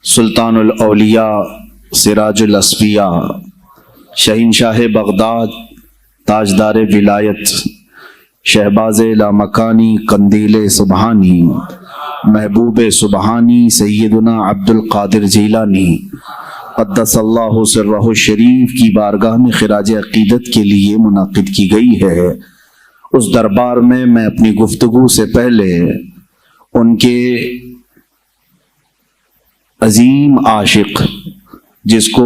سلطان الاولیاء سراج الاسفیاء شہنشاہ بغداد تاجدار ولایت شہباز لامکانی قندیل سبحانی محبوب سبحانی سیدنا عبد القادر جیلانی قدس اللہ سرہ الشریف کی بارگاہ میں خراج عقیدت کے لیے منعقد کی گئی ہے۔ اس دربار میں میں اپنی گفتگو سے پہلے ان کے عظیم عاشق جس کو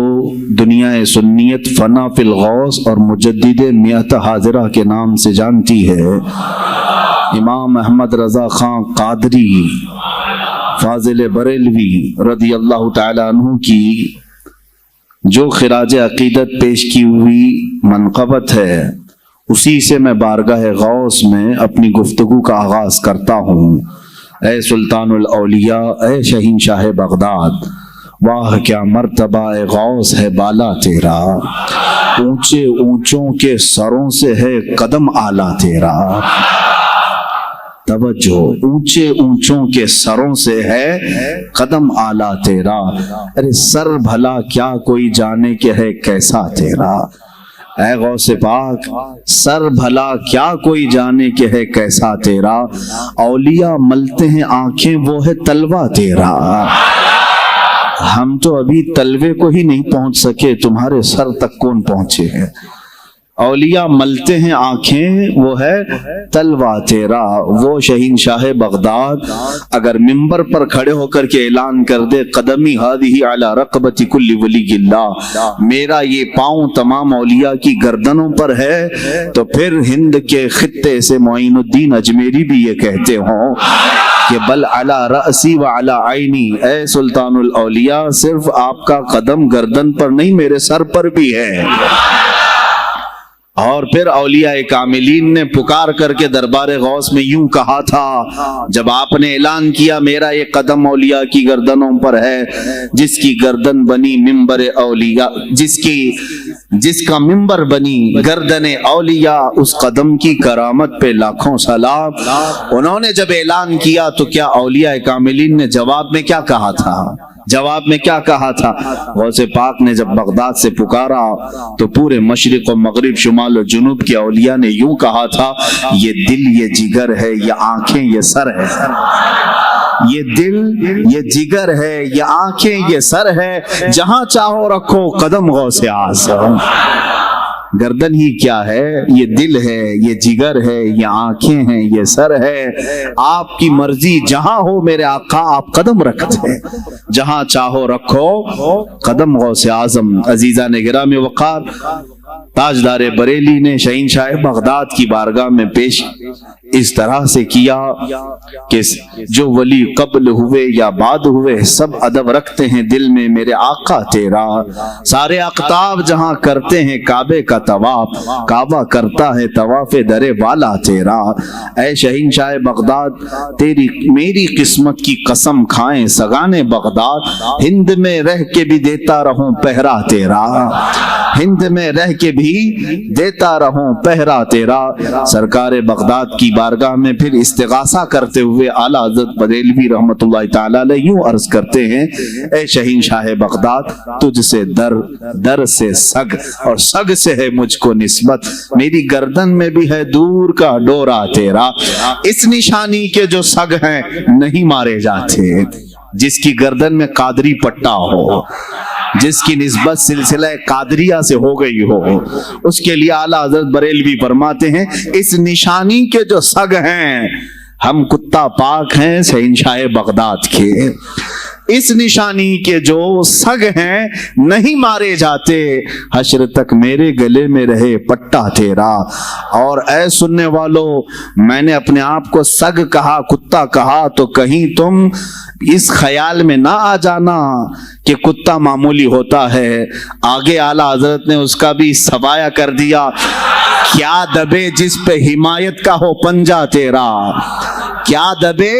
دنیا سنیت فنا فی الغوث اور مجدد میت حاضرہ کے نام سے جانتی ہے، امام احمد رضا خان قادری فاضل بریلوی رضی اللہ تعالی عنہ کی جو خراج عقیدت پیش کی ہوئی منقبت ہے، اسی سے میں بارگاہ غوث میں اپنی گفتگو کا آغاز کرتا ہوں۔ اے سلطان الاولیاء، اے شہنشاہ بغداد، واہ کیا مرتبہ غوث ہے بالا تیرا، اونچے اونچوں کے سروں سے ہے قدم اعلیٰ تیرا۔ توجہ، اونچے اونچوں کے سروں سے ہے قدم اعلیٰ تیرا، ارے سر بھلا کیا کوئی جانے کہ ہے کیسا تیرا۔ اے غوث پاک، سر بھلا کیا کوئی جانے کہ ہے کیسا تیرا، اولیاء ملتے ہیں آنکھیں وہ ہے تلوہ تیرا۔ ہم تو ابھی تلوے کو ہی نہیں پہنچ سکے، تمہارے سر تک کون پہنچے ہیں۔ اولیاء ملتے ہیں آنکھیں وہ ہے تلوہ تیرا۔ وہ شہنشاہ بغداد اگر منبر پر کھڑے ہو کر کے اعلان کر دے قدمی ہذہ علی رقبۃ کل ولی اللہ، میرا یہ پاؤں تمام اولیاء کی گردنوں پر ہے، تو پھر ہند کے خطے سے معین الدین اجمیری بھی یہ کہتے ہوں کہ بل علی رأسی و علی عینی، اے سلطان الاولیاء صرف آپ کا قدم گردن پر نہیں میرے سر پر بھی ہے۔ اور پھر اولیاء کاملین نے پکار کر کے دربار غوث میں یوں کہا تھا جب آپ نے اعلان کیا میرا یہ قدم اولیاء کی گردنوں پر ہے، جس کی گردن بنی منبر اولیاء، جس کا منبر بنی گردن اولیاء، اس قدم کی کرامت پہ لاکھوں سلام۔ انہوں نے جب اعلان کیا تو کیا اولیاء کاملین نے جواب میں کیا کہا تھا؟ جواب میں کیا کہا تھا؟ غوث پاک نے جب بغداد سے پکارا تو پورے مشرق و مغرب، شمال و جنوب کے اولیاء نے یوں کہا تھا، یہ دل یہ جگر ہے، یہ آنکھیں یہ سر ہے۔ یہ دل یہ جگر ہے، یہ آنکھیں یہ سر ہے، جہاں چاہو رکھو قدم غوث اعظم۔ گردن ہی کیا ہے، یہ دل ہے، یہ جگر ہے، یہ آنکھیں ہیں، یہ سر ہے، آپ کی مرضی جہاں ہو میرے آقا آپ قدم رکھتے ہیں، جہاں چاہو رکھو قدم غوث اعظم۔ عزیزان گرامی وقار، تاجدار بریلی نے شہنشاہ بغداد کی بارگاہ میں پیش اس طرح سے کیا کہ جو ولی قبل ہوئے یا بعد ہوئے سب ادب رکھتے ہیں دل میں میرے آقا تیرا، سارے اقطاب جہاں کرتے ہیں کعبے کا طواف، کعبہ کرتا ہے طواف در والا تیرا۔ اے شہنشاہ بغداد، تیری میری قسمت کی قسم کھائیں سگانے بغداد، ہند میں رہ کے بھی دیتا رہوں پہرا تیرا، ہند میں رہ کے بھی دیتا رہوں پہرا تیرا۔ سرکار بغداد کی بارگاہ میں پھر استغاثہ کرتے ہوئے اعلیٰ حضرت بریلوی رحمت اللہ تعالی علیہ یوں عرض کرتے ہیں، اے شہنشاہ بغداد، تجھ سے در سے سگ اور سگ سے ہے مجھ کو نسبت، میری گردن میں بھی ہے دور کا ڈورا تیرا، اس نشانی کے جو سگ ہیں نہیں مارے جاتے۔ جس کی گردن میں قادری پٹا ہو، جس کی نسبت سلسلہ قادریہ سے ہو گئی ہو، اس کے لیے اعلیٰ حضرت بریلوی فرماتے ہیں اس نشانی کے جو سگ ہیں، ہم کتا پاک ہیں شہنشاہ بغداد کے، اس نشانی کے جو سگ ہیں نہیں مارے جاتے، حشر تک میرے گلے میں رہے پٹا تیرا۔ اور اے سننے والو، میں نے اپنے آپ کو سگ کہا، کتا کہا، تو کہیں تم اس خیال میں نہ آ جانا کہ کتا معمولی ہوتا ہے۔ آگے اعلیٰ حضرت نے اس کا بھی سوایہ کر دیا، کیا دبے جس پہ حمایت کا ہو پنجہ تیرا، کیا دبے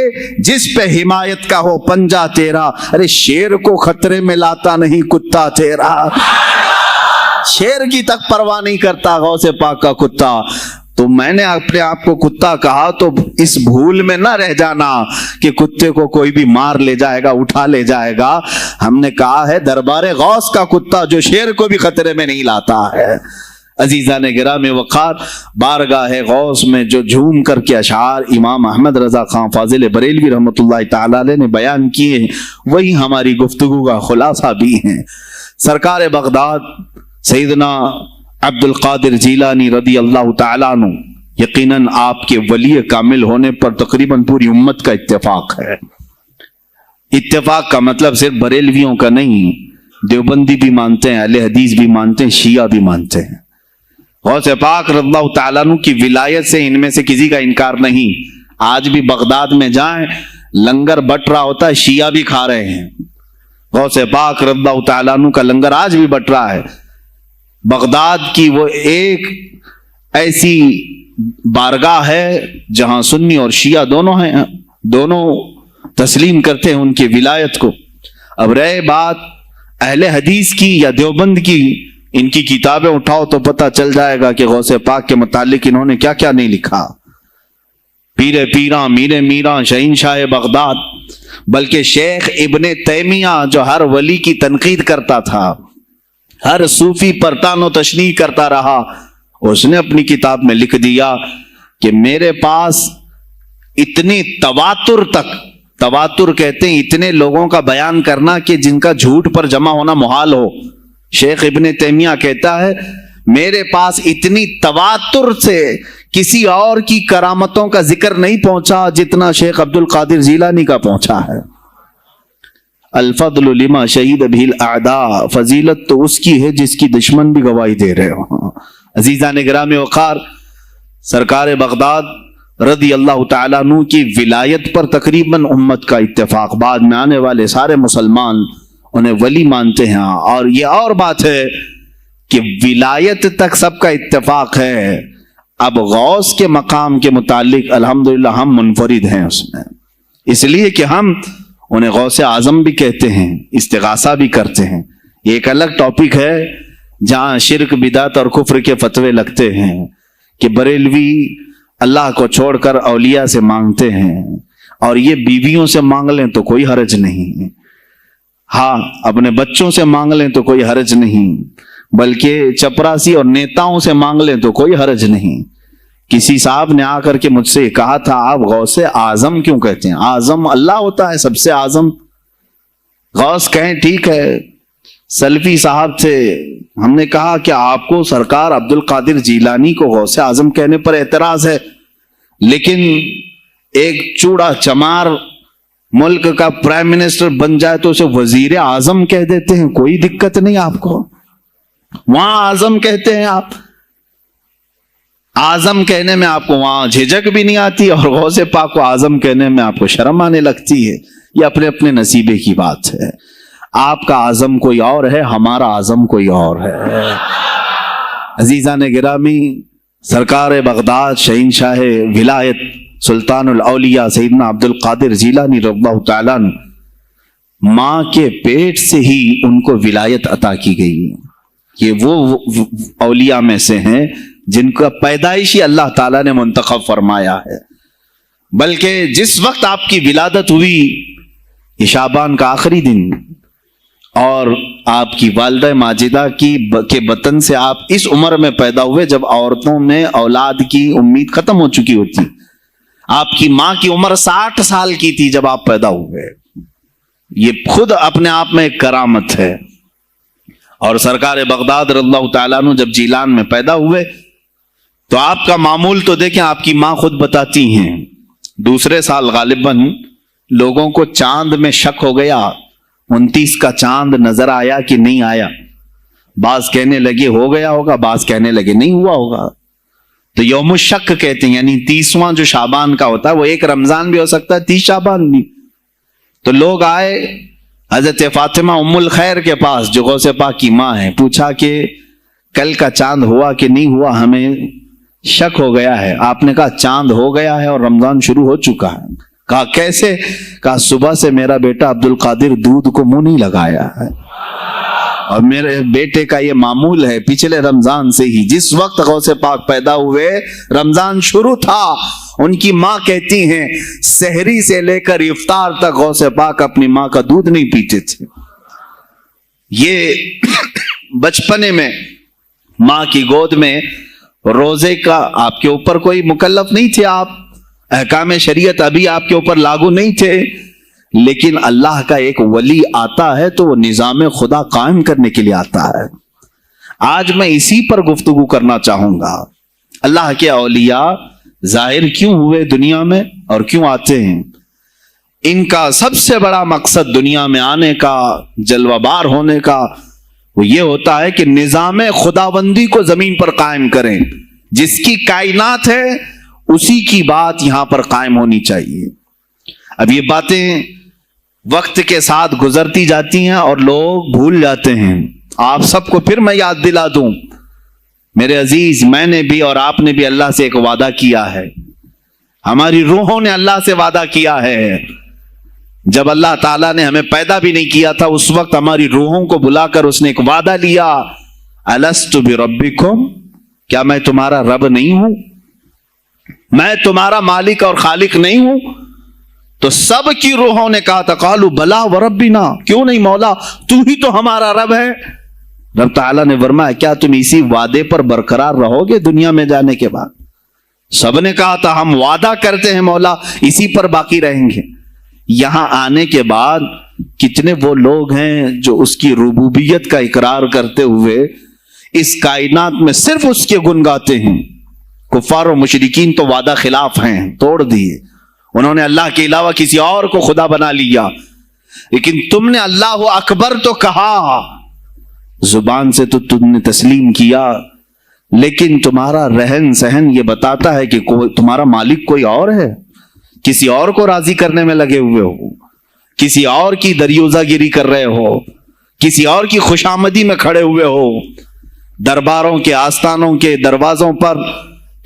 جس پہ حمایت کا ہو پنجہ تیرا، ارے شیر کو خطرے میں لاتا نہیں کتا تیرا، شیر کی تک پرواہ نہیں کرتا غوث پاک کا کتا۔ تو میں نے اپنے آپ کو کتا کہا تو اس بھول میں نہ رہ جانا کہ کتے کو کوئی بھی مار لے جائے گا، اٹھا لے جائے گا. ہم نے کہا ہے دربار غوث کا کتا جو شیر کو بھی خطرے میں نہیں لاتا ہے. عزیزان گرامی وقار، بارگاہ غوث میں جو جھوم کر کے اشعار امام احمد رضا خان فاضل بریلوی رحمۃ اللہ تعالی علیہ نے بیان کیے ہیں، وہی ہماری گفتگو کا خلاصہ بھی ہیں. سرکار بغداد سیدنا عبد القادر جیلانی رضی اللہ تعالیٰ عنہ، یقیناً آپ کے ولی کامل ہونے پر تقریباً پوری امت کا اتفاق ہے. اتفاق کا مطلب صرف بریلویوں کا نہیں، دیوبندی بھی مانتے ہیں، اہل حدیث بھی مانتے ہیں، شیعہ بھی مانتے ہیں. غوث پاک رضی اللہ تعالیٰ عنہ کی ولایت سے ان میں سے کسی کا انکار نہیں. آج بھی بغداد میں جائیں لنگر بٹ رہا ہوتا ہے، شیعہ بھی کھا رہے ہیں. غوث پاک رضی اللہ تعالیٰ عنہ کا لنگر آج بھی بٹ رہا ہے. بغداد کی وہ ایک ایسی بارگاہ ہے جہاں سنی اور شیعہ دونوں ہیں، دونوں تسلیم کرتے ہیں ان کی ولایت کو. اب رہے بات اہل حدیث کی یا دیوبند کی، ان کی کتابیں اٹھاؤ تو پتہ چل جائے گا کہ غوث پاک کے متعلق انہوں نے کیا کیا نہیں لکھا. پیر پیراں، میر میراں، شہنشاہ بغداد، بلکہ شیخ ابن تیمیہ جو ہر ولی کی تنقید کرتا تھا، ہر صوفی پر تان و تشنیع کرتا رہا، اس نے اپنی کتاب میں لکھ دیا کہ میرے پاس اتنی تواتر تک، تواتر کہتے ہیں اتنے لوگوں کا بیان کرنا کہ جن کا جھوٹ پر جمع ہونا محال ہو. شیخ ابن تیمیہ کہتا ہے میرے پاس اتنی تواتر سے کسی اور کی کرامتوں کا ذکر نہیں پہنچا جتنا شیخ عبد القادر جیلانی کا پہنچا ہے. الفضل لما شہید بھی الاعداء، فضیلت تو اس کی ہے جس کی دشمن بھی گواہی دے رہے ہوں. عزیزان گرامی وقار، سرکار بغداد رضی اللہ تعالیٰ عنہ کی ولایت پر تقریباً امت کا اتفاق، بعد میں آنے والے سارے مسلمان انہیں ولی مانتے ہیں. اور یہ اور بات ہے کہ ولایت تک سب کا اتفاق ہے. اب غوث کے مقام کے متعلق الحمدللہ ہم منفرد ہیں اس میں، اس لیے کہ ہم انہیں غوث اعظم بھی کہتے ہیں، استغاثہ بھی کرتے ہیں. یہ ایک الگ ٹاپک ہے جہاں شرک، بدعت اور کفر کے فتوے لگتے ہیں کہ بریلوی اللہ کو چھوڑ کر اولیاء سے مانگتے ہیں، اور یہ بیویوں سے مانگ لیں تو کوئی حرج نہیں، ہاں اپنے بچوں سے مانگ لیں تو کوئی حرج نہیں، بلکہ چپراسی اور نیتاؤں سے مانگ لیں تو کوئی حرج نہیں. کسی صاحب نے آ کر کے مجھ سے کہا تھا آپ غوث اعظم کیوں کہتے ہیں؟ اعظم اللہ ہوتا ہے سب سے اعظم. غوث کہیں ٹھیک ہے. سلفی صاحب تھے، ہم نے کہا کہ آپ کو سرکار عبد القادر جیلانی کو غوث اعظم کہنے پر اعتراض ہے، لیکن ایک چوڑا چمار ملک کا پرائم منسٹر بن جائے تو اسے وزیر اعظم کہہ دیتے ہیں، کوئی دقت نہیں آپ کو. وہاں اعظم کہتے ہیں آپ، اعظم کہنے میں آپ کو وہاں جھجک بھی نہیں آتی، اور غوث پاک کو اعظم کہنے میں آپ کو شرم آنے لگتی ہے. یہ اپنے اپنے نصیبے کی بات ہے. آپ کا اعظم کوئی اور ہے، ہمارا اعظم کوئی اور ہے. عزیزان گرامی، سرکار بغداد شہنشاہ ولایت سلطان الاولیاء سیدنا عبد القادر جیلانی رضی اللہ تعالیٰ عنہ، ماں کے پیٹ سے ہی ان کو ولایت عطا کی گئی. یہ وہ اولیاء میں سے ہیں جن کا پیدائشی اللہ تعالیٰ نے منتخب فرمایا ہے. بلکہ جس وقت آپ کی ولادت ہوئی، یہ شعبان کا آخری دن، اور آپ کی والدہ ماجدہ کے بطن سے آپ اس عمر میں پیدا ہوئے جب عورتوں میں اولاد کی امید ختم ہو چکی ہوتی. آپ کی ماں کی عمر 60 سال کی تھی جب آپ پیدا ہوئے. یہ خود اپنے آپ میں ایک کرامت ہے. اور سرکار بغداد رضی اللہ تعالیٰ عنہ جب جیلان میں پیدا ہوئے تو آپ کا معمول تو دیکھیں، آپ کی ماں خود بتاتی ہیں دوسرے سال غالباً لوگوں کو چاند میں شک ہو گیا، 29 کا چاند نظر آیا کہ نہیں آیا. بعض کہنے لگے ہو گیا ہوگا، بعض کہنے لگے نہیں ہوا ہوگا. تو یوم الشک کہتے ہیں، یعنی 30واں جو شعبان کا ہوتا ہے، وہ ایک رمضان بھی ہو سکتا ہے، 30 شعبان بھی. تو لوگ آئے حضرت فاطمہ ام الخیر کے پاس جو غوث پاک کی ماں ہے، پوچھا کہ کل کا چاند ہوا کہ نہیں ہوا، ہمیں شک ہو گیا ہے. آپ نے کہا چاند ہو گیا ہے اور رمضان شروع ہو چکا ہے. کہا کیسے؟ کہا صبح سے میرا بیٹا عبد القادر دودھ کو منہ نہیں لگایا ہے. اور میرے بیٹے کا یہ معمول ہے، پچھلے رمضان سے ہی جس وقت غوث پاک پیدا ہوئے رمضان شروع تھا، ان کی ماں کہتی ہیں سحری سے لے کر افطار تک غوث پاک اپنی ماں کا دودھ نہیں پیتے تھے۔ یہ بچپنے میں ماں کی گود میں روزے کا آپ کے اوپر کوئی مکلف نہیں تھے، آپ احکام شریعت ابھی آپ کے اوپر لاگو نہیں تھے، لیکن اللہ کا ایک ولی آتا ہے تو وہ نظام خدا قائم کرنے کے لیے آتا ہے۔ آج میں اسی پر گفتگو کرنا چاہوں گا۔ اللہ کے اولیاء ظاہر کیوں ہوئے دنیا میں اور کیوں آتے ہیں؟ ان کا سب سے بڑا مقصد دنیا میں آنے کا، جلوہ بار ہونے کا، وہ یہ ہوتا ہے کہ نظام خداوندی کو زمین پر قائم کریں۔ جس کی کائنات ہے اسی کی بات یہاں پر قائم ہونی چاہیے۔ اب یہ باتیں وقت کے ساتھ گزرتی جاتی ہیں اور لوگ بھول جاتے ہیں۔ آپ سب کو پھر میں یاد دلا دوں، میرے عزیز، میں نے بھی اور آپ نے بھی اللہ سے ایک وعدہ کیا ہے، ہماری روحوں نے اللہ سے وعدہ کیا ہے۔ جب اللہ تعالیٰ نے ہمیں پیدا بھی نہیں کیا تھا اس وقت ہماری روحوں کو بلا کر اس نے ایک وعدہ لیا، الست بربکم، کیا میں تمہارا رب نہیں ہوں؟ میں تمہارا مالک اور خالق نہیں ہوں؟ تو سب کی روحوں نے کہا تھا قالوا بلا وربنا، کیوں نہیں مولا، تو ہی تو ہمارا رب ہے۔ رب تعالیٰ نے فرمایا کیا تم اسی وعدے پر برقرار رہو گے دنیا میں جانے کے بعد؟ سب نے کہا تھا ہم وعدہ کرتے ہیں مولا اسی پر باقی رہیں گے۔ یہاں آنے کے بعد کتنے وہ لوگ ہیں جو اس کی ربوبیت کا اقرار کرتے ہوئے اس کائنات میں صرف اس کے گن گاتے ہیں۔ کفار و مشرکین تو وعدہ خلاف ہیں، توڑ دیے، انہوں نے اللہ کے علاوہ کسی اور کو خدا بنا لیا، لیکن تم نے اللہ اکبر تو کہا، زبان سے تو تم نے تسلیم کیا، لیکن تمہارا رہن سہن یہ بتاتا ہے کہ تمہارا مالک کوئی اور ہے، کسی اور کو راضی کرنے میں لگے ہوئے ہو، کسی اور کی دریوزہ گیری کر رہے ہو، کسی اور کی خوشامدی میں کھڑے ہوئے ہو، درباروں کے آستانوں کے دروازوں پر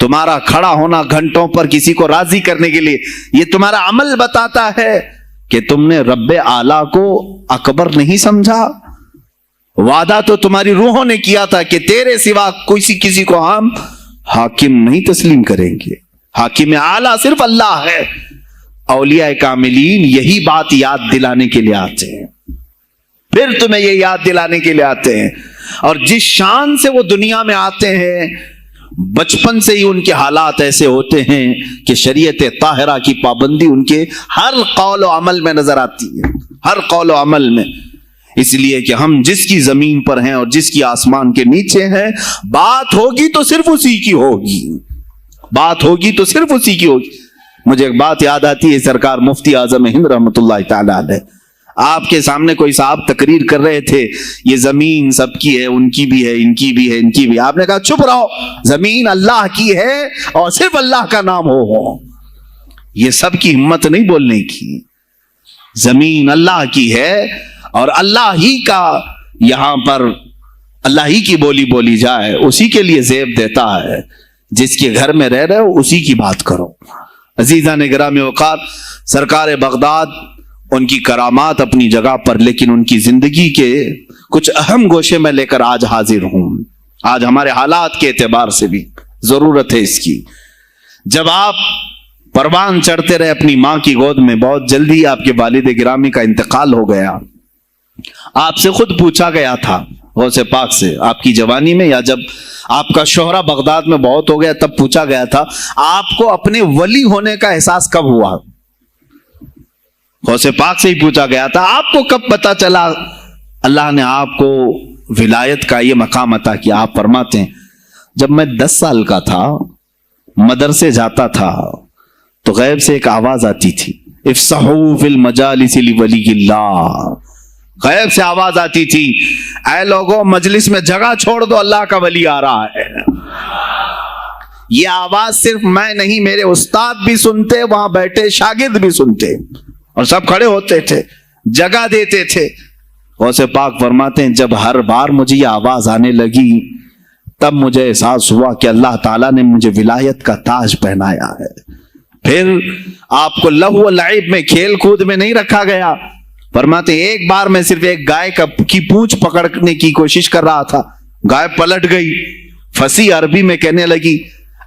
تمہارا کھڑا ہونا گھنٹوں پر کسی کو راضی کرنے کے لیے، یہ تمہارا عمل بتاتا ہے کہ تم نے رب اعلیٰ کو اکبر نہیں سمجھا۔ وعدہ تو تمہاری روحوں نے کیا تھا کہ تیرے سوا کسی کو ہم حاکم نہیں تسلیم کریں گے، حاکم اعلیٰ صرف اللہ ہے۔ اولیاء کاملین یہی بات یاد دلانے کے لیے آتے ہیں، پھر تمہیں یہ یاد دلانے کے لیے آتے ہیں، اور جس شان سے وہ دنیا میں آتے ہیں بچپن سے ہی ان کے حالات ایسے ہوتے ہیں کہ شریعت طاہرہ کی پابندی ان کے ہر قول و عمل میں نظر آتی ہے، ہر قول و عمل میں۔ اس لیے کہ ہم جس کی زمین پر ہیں اور جس کی آسمان کے نیچے ہیں، بات ہوگی تو صرف اسی کی ہوگی، بات ہوگی تو صرف اسی کی ہوگی۔ مجھے ایک بات یاد آتی ہے، سرکار مفتی اعظم ہند رحمۃ اللہ تعالی علیہ آپ کے سامنے کوئی صاحب تقریر کر رہے تھے، یہ زمین سب کی ہے، ان کی بھی ہے، ان کی بھی ہے، ان کی بھی۔ آپ نے کہا چپ رہو، زمین اللہ کی ہے اور صرف اللہ کا نام ہو۔ یہ سب کی ہمت نہیں بولنے کی، زمین اللہ کی ہے اور اللہ ہی کا یہاں پر اللہ ہی کی بولی بولی جائے، اسی کے لیے زیب دیتا ہے۔ جس کے گھر میں رہ رہے ہو اسی کی بات کرو۔ عزیزان گرامی اوقات، سرکار بغداد ان کی کرامات اپنی جگہ پر، لیکن ان کی زندگی کے کچھ اہم گوشے میں لے کر آج حاضر ہوں۔ آج ہمارے حالات کے اعتبار سے بھی ضرورت ہے اس کی۔ جب آپ پروان چڑھتے رہے اپنی ماں کی گود میں، بہت جلدی آپ کے والد گرامی کا انتقال ہو گیا۔ آپ سے خود پوچھا گیا تھا غوث پاک سے، آپ کی جوانی میں یا جب آپ کا شہرہ بغداد میں بہت ہو گیا تب پوچھا گیا تھا آپ کو اپنے ولی ہونے کا احساس کب ہوا؟ غوث پاک سے ہی پوچھا گیا تھا آپ کو کب پتا چلا اللہ نے آپ کو ولایت کا یہ مقام عطا کیا؟ آپ فرماتے ہیں جب میں 10 سال کا تھا، مدرسے جاتا تھا تو غیب سے ایک آواز آتی تھی، افصحوا فی المجالس لولی اللہ۔ غیب سے آواز آتی تھی، اے لوگوں مجلس میں جگہ چھوڑ دو، اللہ کا ولی آ رہا ہے۔ یہ آواز صرف میں نہیں، میرے استاد بھی سنتے، وہاں بیٹھے شاگرد بھی سنتے، اور سب کھڑے ہوتے تھے، جگہ دیتے تھے۔ غوث پاک فرماتے ہیں جب ہر بار مجھے یہ آواز آنے لگی تب مجھے احساس ہوا کہ اللہ تعالیٰ نے مجھے ولایت کا تاج پہنایا ہے۔ پھر آپ کو لہو و لعب میں، کھیل کود میں نہیں رکھا گیا، फरमाते एक बार मैं सिर्फ एक गाय की पूंछ पकड़ने की कोशिश कर रहा था, गाय पलट गई, फसी अरबी में कहने लगी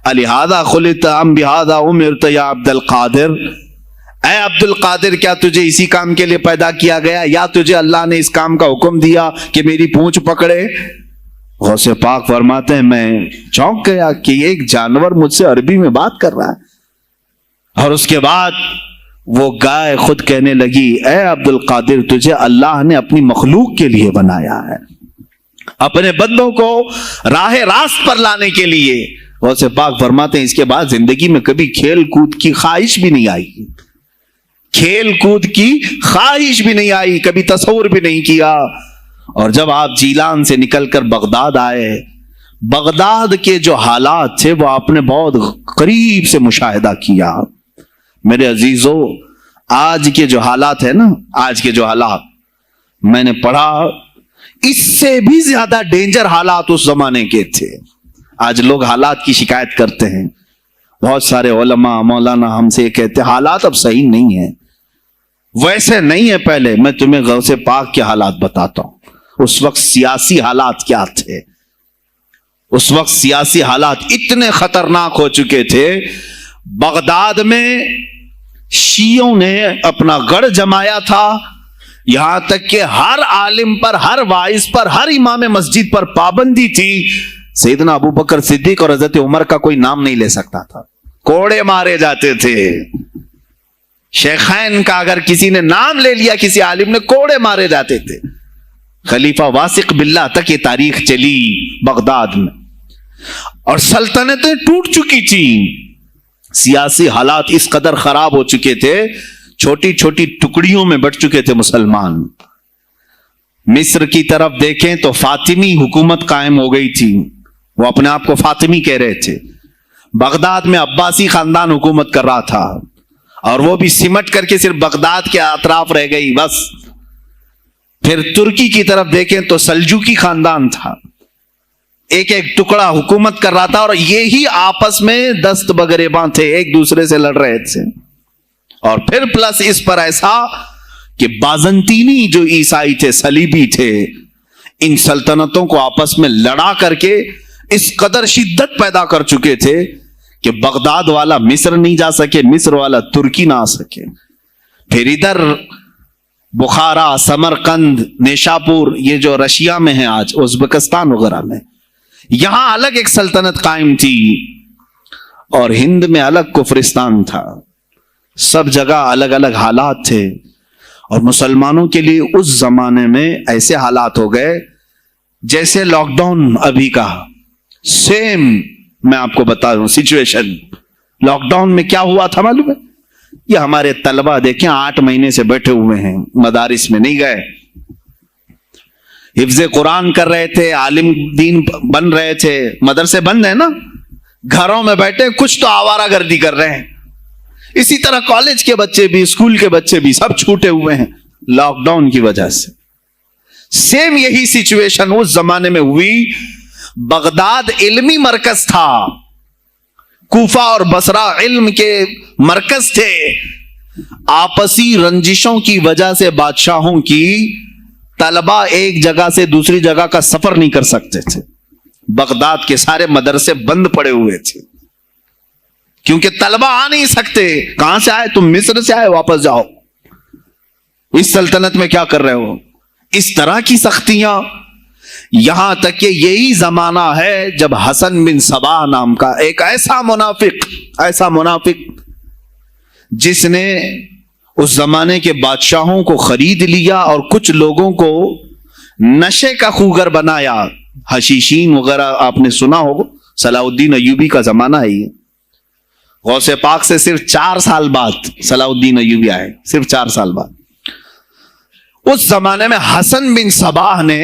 अलिहादा खुलित अम बिहादा उमिरत या अब्दुल कादिर, ऐ अब्दुल कादिर क्या तुझे इसी काम के लिए पैदा किया गया या तुझे अल्लाह ने इस काम का हुक्म दिया कि मेरी पूंछ पकड़े? गौसे पाक फरमाते हैं मैं चौंक गया कि एक जानवर मुझसे अरबी में बात कर रहा है। और उसके बाद वो गाय खुद कहने लगी ऐ अब्दुल कादिर तुझे अल्लाह ने अपनी मखलूक के लिए बनाया है, अपने बंदों को राह रास्त पर लाने के लिए। गौसे पाक फरमाते हैं इसके बाद जिंदगी में कभी खेल कूद की ख्वाहिश भी नहीं आई, खेल कूद की ख्वाहिश भी नहीं आई, कभी तस्वुर भी नहीं किया। और जब आप जीलान से निकलकर बगदाद आए, बगदाद के जो हालात थे वो आपने बहुत करीब से मुशाहिदा किया। मेरे अजीजों, आज के जो हालात है ना, आज के जो हालात मैंने पढ़ा, इससे भी ज्यादा डेंजर हालात उस जमाने के थे। आज लोग हालात की शिकायत करते हैं, बहुत सारे उलमा मौलाना हमसे कहते हैं हालात अब सही नहीं है, वैसे नहीं है पहले। मैं तुम्हें गौसे पाक के हालात बताता हूं, उस वक्त सियासी हालात क्या थे। उस वक्त सियासी हालात इतने खतरनाक हो चुके थे, बगदाद में शियों ने अपना गढ़ जमाया था, यहां तक कि हर आलिम पर, हर वाइस पर, हर इमाम मस्जिद पर पाबंदी थी। सैयदना अबू बकर सिद्दीक और हजरत उमर का कोई नाम नहीं ले सकता था, कोड़े मारे जाते थे। शेखैन का अगर किसी ने नाम ले लिया किसी आलिम ने, कोड़े मारे जाते थे। खलीफा वासिक बिल्ला तक ये तारीख चली बगदाद में, और सल्तनतें टूट चुकी थी। सियासी हालात इस कदर खराब हो चुके थे, छोटी छोटी टुकड़ियों में बट चुके थे मुसलमान। मिस्र की तरफ देखें तो फातिमी हुकूमत कायम हो गई थी, वो अपने आप को फातिमी कह रहे थे। बगदाद में अब्बासी खानदान हुकूमत कर रहा था, और वो भी सिमट करके सिर्फ बगदाद के अतराफ रह गई बस। फिर तुर्की की तरफ देखें तो सल्जूकी खानदान था, एक एक टुकड़ा हुकूमत कर रहा था, और ये ही आपस में दस्त बगरेबां थे, एक दूसरे से लड़ रहे थे। और फिर प्लस इस पर ऐसा कि बाजंतीनी जो ईसाई थे, सलीबी थे, इन सल्तनतों को आपस में लड़ा करके इस कदर शिद्दत पैदा कर चुके थे कि बगदाद वाला मिस्र नहीं जा सके, मिस्र वाला तुर्की ना आ सके। फिर इधर बुखारा, समरकंद, नेशापुर, ये जो रशिया में है आज, उज़्बेकिस्तान वगैरह में, यहां अलग एक सल्तनत कायम थी, और हिंद में अलग कुफरिस्तान था। सब जगह अलग अलग हालात थे, और मुसलमानों के लिए उस जमाने में ऐसे हालात हो गए जैसे लॉकडाउन अभी का सेम। मैं आपको बता दूं सिचुएशन, लॉकडाउन में क्या हुआ था मालूम है? ये हमारे तलबा देखें 8 महीने से बैठे हुए हैं, मदारिस में नहीं गए, हिफ्ज़े कुरान कर रहे थे, आलिम दीन बन रहे थे, मदरसे बंद है ना, घरों में बैठे कुछ तो आवारागर्दी कर रहे हैं। इसी तरह कॉलेज के बच्चे भी, स्कूल के बच्चे भी, सब छूटे हुए हैं लॉकडाउन की वजह से। सेम यही सिचुएशन उस जमाने में हुई। बगदाद इल्मी मरकज था, कूफा और बसरा इल्म के मरकज थे। आपसी रंजिशों की वजह से बादशाहों की तलबा एक जगह से दूसरी जगह का सफर नहीं कर सकते थे। बगदाद के सारे मदरसे बंद पड़े हुए थे, क्योंकि तलबा आ नहीं सकते। कहां से आए तुम? मिस्र से आए, वापस जाओ, इस सल्तनत में क्या कर रहे हो? इस तरह की सख्तियां। यहां तक कि यही जमाना है जब हसन बिन सबा नाम का एक ऐसा मुनाफिक जिसने उस जमाने के बादशाहों को खरीद लिया और कुछ लोगों को नशे का खूगर बनाया। हशीशीन वगैरह आपने सुना हो, सलाउद्दीन अय्यूबी का जमाना है ये। गौसे पाक से सिर्फ 4 साल बाद सलाउद्दीन अय्यूबी आए, सिर्फ 4 साल बाद। उस जमाने में हसन बिन सबाह ने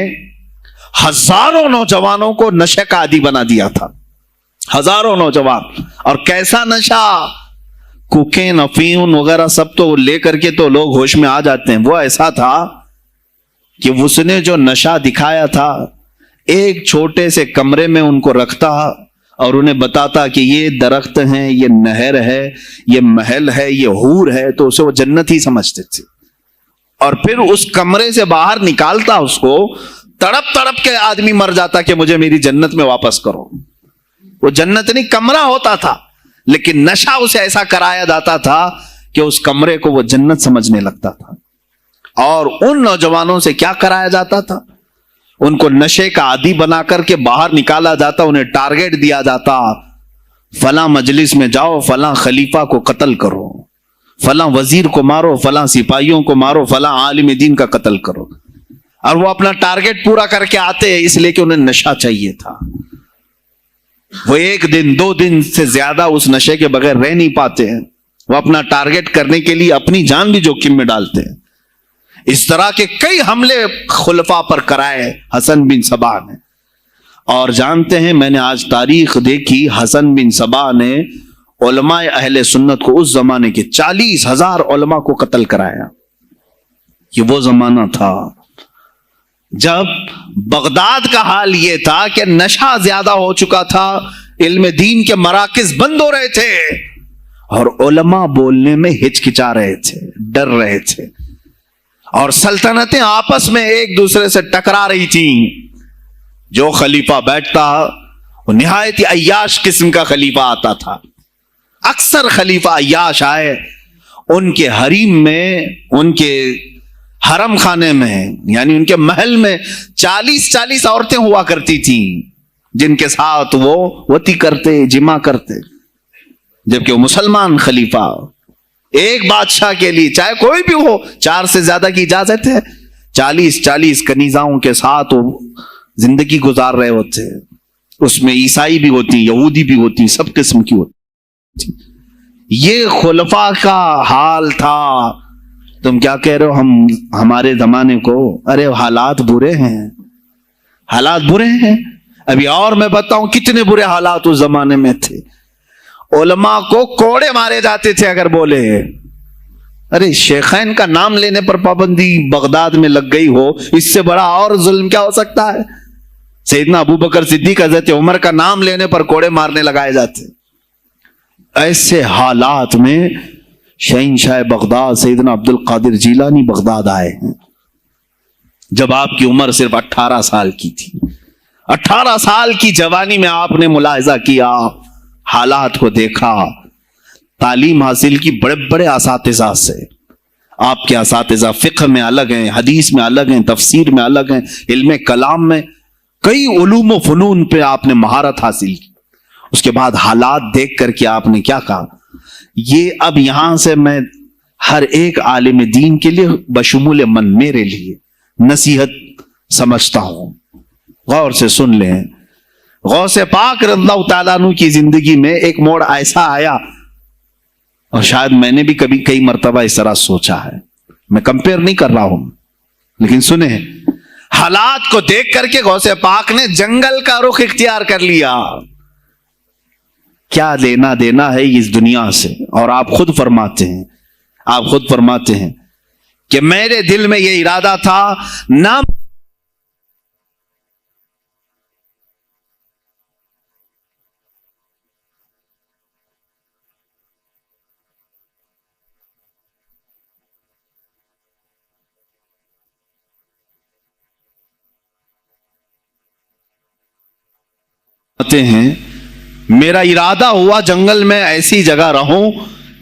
हजारों नौजवानों को नशे का आदी बना दिया था, हजारों नौजवान। और कैसा नशा, कोकेन, अफीम वगैरह सब तो लेकर के तो लोग होश में आ जाते हैं। वो ऐसा था कि उसने जो नशा दिखाया था, एक छोटे से कमरे में उनको रखता और उन्हें बताता कि ये दरख्त हैं, ये नहर है, ये महल है, ये हूर है, तो उसे वो जन्नत ही समझते थे। اور پھر اس کمرے سے باہر نکالتا اس کو، تڑپ تڑپ کے آدمی مر جاتا کہ مجھے میری جنت میں واپس کرو۔ وہ جنت نہیں کمرہ ہوتا تھا، لیکن نشہ اسے ایسا کرایا جاتا تھا کہ اس کمرے کو وہ جنت سمجھنے لگتا تھا۔ اور ان نوجوانوں سے کیا کرایا جاتا تھا؟ ان کو نشے کا عادی بنا کر کے باہر نکالا جاتا، انہیں ٹارگٹ دیا جاتا، فلاں مجلس میں جاؤ، فلاں خلیفہ کو قتل کرو، فلاں وزیر کو مارو، فلاں سپاہیوں کو مارو، فلاں عالم دین کا قتل کرو۔ اور وہ اپنا ٹارگٹ پورا کر کے آتے ہیں، اس لیے کہ انہیں نشہ چاہیے تھا۔ وہ 1 دن 2 دن سے زیادہ اس نشے کے بغیر رہ نہیں پاتے ہیں، وہ اپنا ٹارگٹ کرنے کے لیے اپنی جان بھی جوخم میں ڈالتے ہیں۔ اس طرح کے کئی حملے خلفاء پر کرائے حسن بن صبا نے۔ اور جانتے ہیں، میں نے آج تاریخ دیکھی، حسن بن صبا نے علماء اہل سنت کو اس زمانے کے 40,000 علماء کو قتل کرایا۔ یہ وہ زمانہ تھا جب بغداد کا حال یہ تھا کہ نشہ زیادہ ہو چکا تھا، علم دین کے مراکز بند ہو رہے تھے، اور علماء بولنے میں ہچکچا رہے تھے، ڈر رہے تھے، اور سلطنتیں آپس میں ایک دوسرے سے ٹکرا رہی تھیں۔ جو خلیفہ بیٹھتا وہ نہایت عیاش قسم کا خلیفہ آتا تھا۔ اکثر خلیفہ عیاش آئے، ان کے حریم میں، ان کے حرم خانے میں، یعنی ان کے محل میں 40 عورتیں ہوا کرتی تھیں، جن کے ساتھ وہ وطی کرتے، جمع کرتے۔ جبکہ وہ مسلمان خلیفہ، ایک بادشاہ کے لیے چاہے کوئی بھی ہو 4 سے زیادہ کی اجازت ہے، 40 کنیزاؤں کے ساتھ وہ زندگی گزار رہے ہوتے۔ اس میں عیسائی بھی ہوتی، یہودی بھی ہوتی، سب قسم کی ہوتی۔ یہ خلفاء کا حال تھا۔ تم کیا کہہ رہے ہو ہمارے زمانے کو؟ ارے حالات برے ہیں، حالات برے ہیں۔ ابھی اور میں بتاؤں کتنے برے حالات اس زمانے میں تھے۔ علماء کو کوڑے مارے جاتے تھے اگر بولے۔ ارے شیخین کا نام لینے پر پابندی بغداد میں لگ گئی ہو، اس سے بڑا اور ظلم کیا ہو سکتا ہے؟ سیدنا ابو بکر صدیق، حضرت عمر کا نام لینے پر کوڑے مارنے لگائے جاتے۔ ایسے حالات میں شہنشاہ بغداد سیدنا عبد القادر جیلانی بغداد آئے ہیں، جب آپ کی عمر صرف 18 سال کی تھی۔ 18 سال کی جوانی میں آپ نے ملاحظہ کیا، حالات کو دیکھا، تعلیم حاصل کی بڑے بڑے اساتذہ سے۔ آپ کے اساتذہ فقہ میں الگ ہیں، حدیث میں الگ ہیں، تفسیر میں الگ ہیں، علم کلام میں، کئی علوم و فنون پہ آپ نے مہارت حاصل کی۔ اس کے بعد حالات دیکھ کر کے آپ نے کیا کہا؟ یہ اب یہاں سے میں ہر ایک عالم دین کے لیے بشمول من میرے لیے نصیحت سمجھتا ہوں، غور سے سن لیں۔ غوث پاک رضی اللہ تعالیٰ عنہ کی زندگی میں ایک موڑ ایسا آیا، اور شاید میں نے بھی کبھی کئی مرتبہ اس طرح سوچا ہے، میں کمپیئر نہیں کر رہا ہوں، لیکن سنیں، حالات کو دیکھ کر کے غوث پاک نے جنگل کا رخ اختیار کر لیا۔ کیا لینا دینا ہے اس دنیا سے؟ اور آپ خود فرماتے ہیں کہ میرے دل میں یہ ارادہ تھا، نہ ہیں، میرا ارادہ ہوا جنگل میں ایسی جگہ رہوں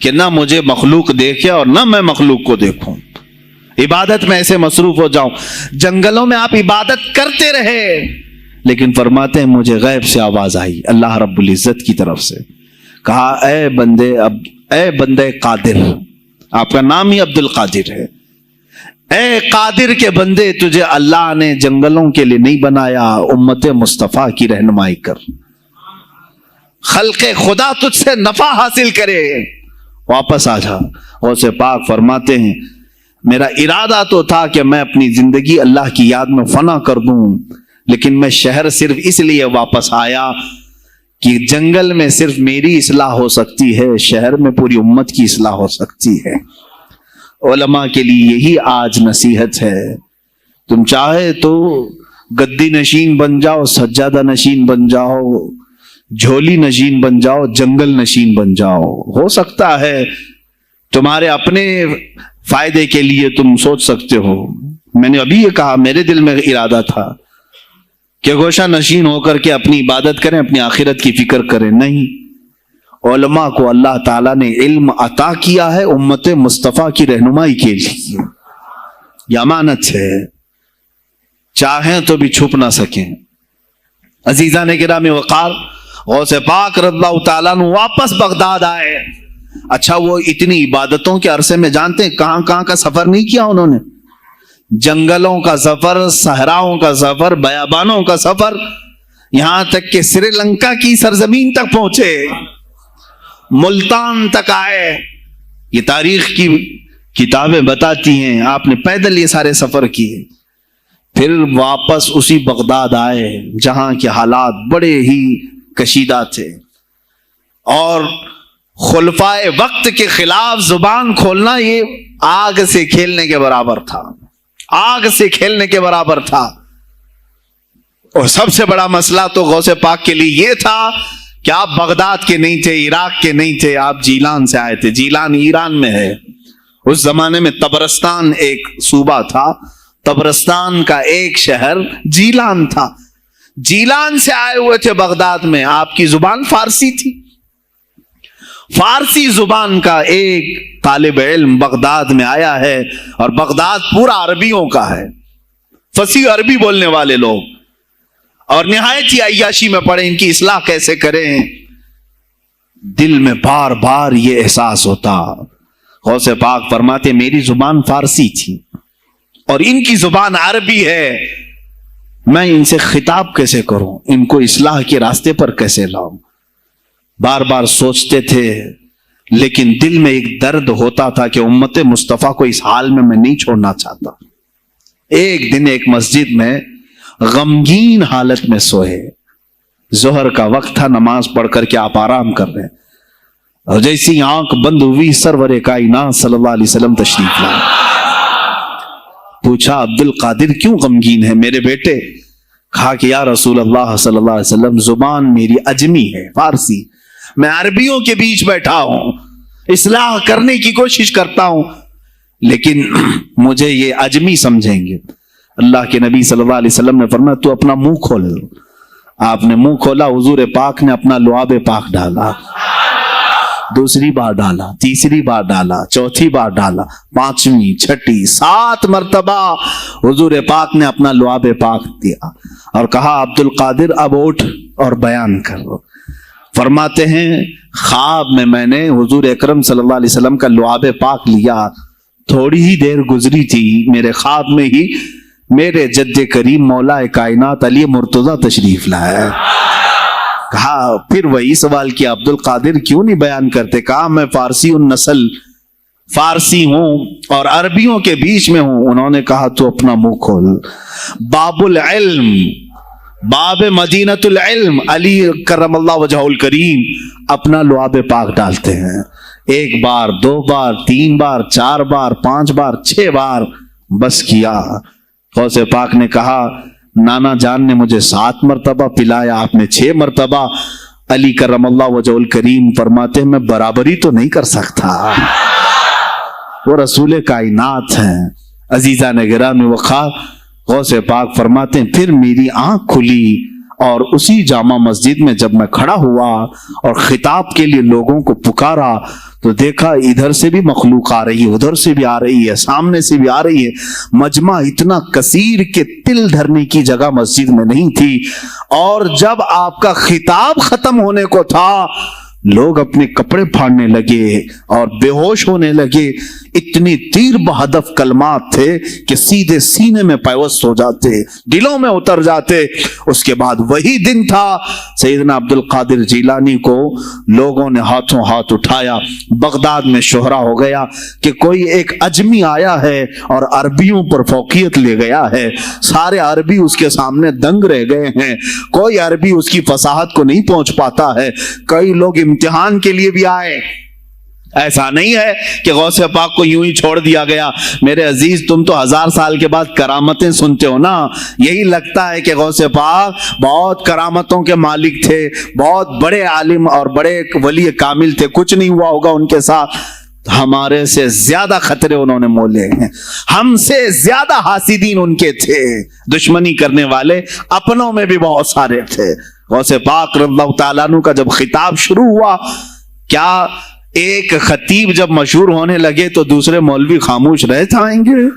کہ نہ مجھے مخلوق دیکھے اور نہ میں مخلوق کو دیکھوں، عبادت میں ایسے مصروف ہو جاؤں۔ جنگلوں میں آپ عبادت کرتے رہے، لیکن فرماتے ہیں مجھے غیب سے آواز آئی اللہ رب العزت کی طرف سے، کہا اے بندے قادر، آپ کا نام ہی عبد القادر ہے، اے قادر کے بندے، تجھے اللہ نے جنگلوں کے لیے نہیں بنایا، امت مصطفیٰ کی رہنمائی کر، خلق خدا تجھ سے نفع حاصل کرے، واپس آ جا۔ غوث پاک فرماتے ہیں میرا ارادہ تو تھا کہ میں اپنی زندگی اللہ کی یاد میں فنا کر دوں، لیکن میں شہر صرف اس لیے واپس آیا کہ جنگل میں صرف میری اصلاح ہو سکتی ہے، شہر میں پوری امت کی اصلاح ہو سکتی ہے۔ علماء کے لیے یہی آج نصیحت ہے، تم چاہے تو گدی نشین بن جاؤ، سجادہ نشین بن جاؤ، جھولی نشین بن جاؤ، جنگل نشین بن جاؤ، ہو سکتا ہے تمہارے اپنے فائدے کے لیے تم سوچ سکتے ہو. میں نے ابھی یہ کہا, میرے دل میں ارادہ تھا کہ گوشہ نشین ہو کر کے اپنی عبادت کریں, اپنی آخرت کی فکر کریں. نہیں, علماء کو اللہ تعالیٰ نے علم عطا کیا ہے امت مصطفیٰ کی رہنمائی کے لیے. یہ امانت ہے, چاہیں تو بھی چھپ نہ سکیں. عزیزان گرامی وقار, غوث پاک رضی اللہ تعالیٰ عنہ واپس بغداد آئے. اچھا, وہ اتنی عبادتوں کے عرصے میں جانتے ہیں کہاں کہاں کا سفر نہیں کیا انہوں نے؟ جنگلوں کا سفر, صحراؤں کا سفر, بیابانوں کا سفر, یہاں تک کہ سری لنکا کی سرزمین تک پہنچے, ملتان تک آئے. یہ تاریخ کی کتابیں بتاتی ہیں آپ نے پیدل یہ سارے سفر کیے. پھر واپس اسی بغداد آئے جہاں کے حالات بڑے ہی کشیدہ تھے, اور خلفائے وقت کے خلاف زبان کھولنا یہ آگ سے کھیلنے کے برابر تھا, آگ سے کھیلنے کے برابر تھا. اور سب سے بڑا مسئلہ تو غوث پاک کے لیے یہ تھا کہ آپ بغداد کے نہیں تھے, عراق کے نہیں تھے, آپ جیلان سے آئے تھے. جیلان ایران میں ہے. اس زمانے میں طبرستان ایک صوبہ تھا, طبرستان کا ایک شہر جیلان تھا. جیلان سے آئے ہوئے تھے بغداد میں. آپ کی زبان فارسی تھی. فارسی زبان کا ایک طالب علم بغداد میں آیا ہے, اور بغداد پورا عربیوں کا ہے, فصیح عربی بولنے والے لوگ, اور نہایت ہی عیاشی میں پڑے ان کی اصلاح کیسے کریں. دل میں بار بار یہ احساس ہوتا. غوث پاک فرماتے میری زبان فارسی تھی اور ان کی زبان عربی ہے, میں ان سے خطاب کیسے کروں, ان کو اصلاح کے راستے پر کیسے لاؤں. بار بار سوچتے تھے, لیکن دل میں ایک درد ہوتا تھا کہ امت مصطفیٰ کو اس حال میں نہیں چھوڑنا چاہتا. ایک دن ایک مسجد میں غمگین حالت میں سوئے. ظہر کا وقت تھا, نماز پڑھ کر کے آپ آرام کر رہے ہیں, اور جیسی آنکھ بند ہوئی سرور کائنات صلی اللہ علیہ وسلم تشریف لائے. پوچھا عبد القادر کیوں غمگین ہے میرے بیٹے؟ کہا کہ یا رسول اللہ صلی اللہ علیہ وسلم زبان میری اجمی ہے, فارسی, میں عربیوں کے بیچ بیٹھا ہوں, اصلاح کرنے کی کوشش کرتا ہوں, لیکن مجھے یہ اجمی سمجھیں گے. اللہ کے نبی صلی اللہ علیہ وسلم نے فرمایا تو اپنا منہ کھول. آپ نے منہ کھولا, حضور پاک نے اپنا لعاب پاک ڈالا, دوسری بار ڈالا, تیسری بار ڈالا, چوتھی بار ڈالا, پانچویں, چھٹی, 7 مرتبہ حضور پاک نے اپنا لعاب پاک دیا اور کہا عبد القادر اب اٹھ اور بیان کرو. فرماتے ہیں خواب میں نے حضور اکرم صلی اللہ علیہ وسلم کا لعاب پاک لیا. تھوڑی ہی دیر گزری تھی, میرے خواب میں ہی میرے جد کریم مولا کائنات علی مرتضی تشریف لائے. کہا پھر وہی سوال کیا عبد القادر کیوں نہیں بیان کرتے؟ کہا میں فارسی النسل, فارسی ہوں اور عربیوں کے بیچ میں ہوں. انہوں نے کہا تو اپنا منہ کھول. باب العلم, باب مدینۃ العلم, علی کرم اللہ وجہہ الکریم اپنا لعاب پاک ڈالتے ہیں. 1 بار, 2 بار, 3 بار, 4 بار, 5 بار, 6 بار بس کیا. غوث پاک نے کہا نانا جان نے مجھے 7 مرتبہ پلایا, آپ نے 6 مرتبہ. علی کرم اللہ وجہ الکریم فرماتے میں برابری تو نہیں کر سکتا, وہ رسول کائنات ہیں. عزیزان گرامی وقار, غوث پاک فرماتے ہیں پھر میری آنکھ کھلی, اور اسی جامع مسجد میں جب میں کھڑا ہوا اور خطاب کے لیے لوگوں کو پکارا تو دیکھا ادھر سے بھی مخلوق آ رہی ہے, ادھر سے بھی آ رہی ہے, سامنے سے بھی آ رہی ہے. مجمع اتنا کثیر کہ تل دھرنے کی جگہ مسجد میں نہیں تھی. اور جب آپ کا خطاب ختم ہونے کو تھا لوگ اپنے کپڑے پھاڑنے لگے اور بے ہوش ہونے لگے. اتنی تیر بہدف کلمات تھے کہ سیدھے سینے میں پیوست ہو جاتے, دلوں میں اتر جاتے. اس کے بعد وہی دن تھا سیدنا عبد القادر جیلانی کو لوگوں نے ہاتھوں ہاتھ اٹھایا. بغداد میں شہرا ہو گیا کہ کوئی ایک اجمی آیا ہے اور عربیوں پر فوقیت لے گیا ہے. سارے عربی اس کے سامنے دنگ رہ گئے ہیں, کوئی عربی اس کی فصاحت کو نہیں پہنچ پاتا ہے. کئی لوگ امتحان کے لیے بھی آئے. ایسا نہیں ہے کہ غوث پاک کو یوں ہی چھوڑ دیا گیا. میرے عزیز تم تو 1000 سال کے بعد کرامتیں سنتے ہو نا, یہی لگتا ہے کہ غوث پاک بہت کرامتوں کے مالک تھے, بہت بڑے عالم اور بڑے ولی کامل تھے, کچھ نہیں ہوا ہوگا ان کے ساتھ. हमारे से ज्यादा खतरे उन्होंने मोले हैं, हमसे ज्यादा हासिदीन उनके थे, दुश्मनी करने वाले अपनों में भी बहुत सारे थे। गौसे पाक रज़ियल्लाहु ताला अन्हु का जब खिताब शुरू हुआ, क्या एक खतीब जब मशहूर होने लगे तो दूसरे मौलवी खामोश रह जाएंगे?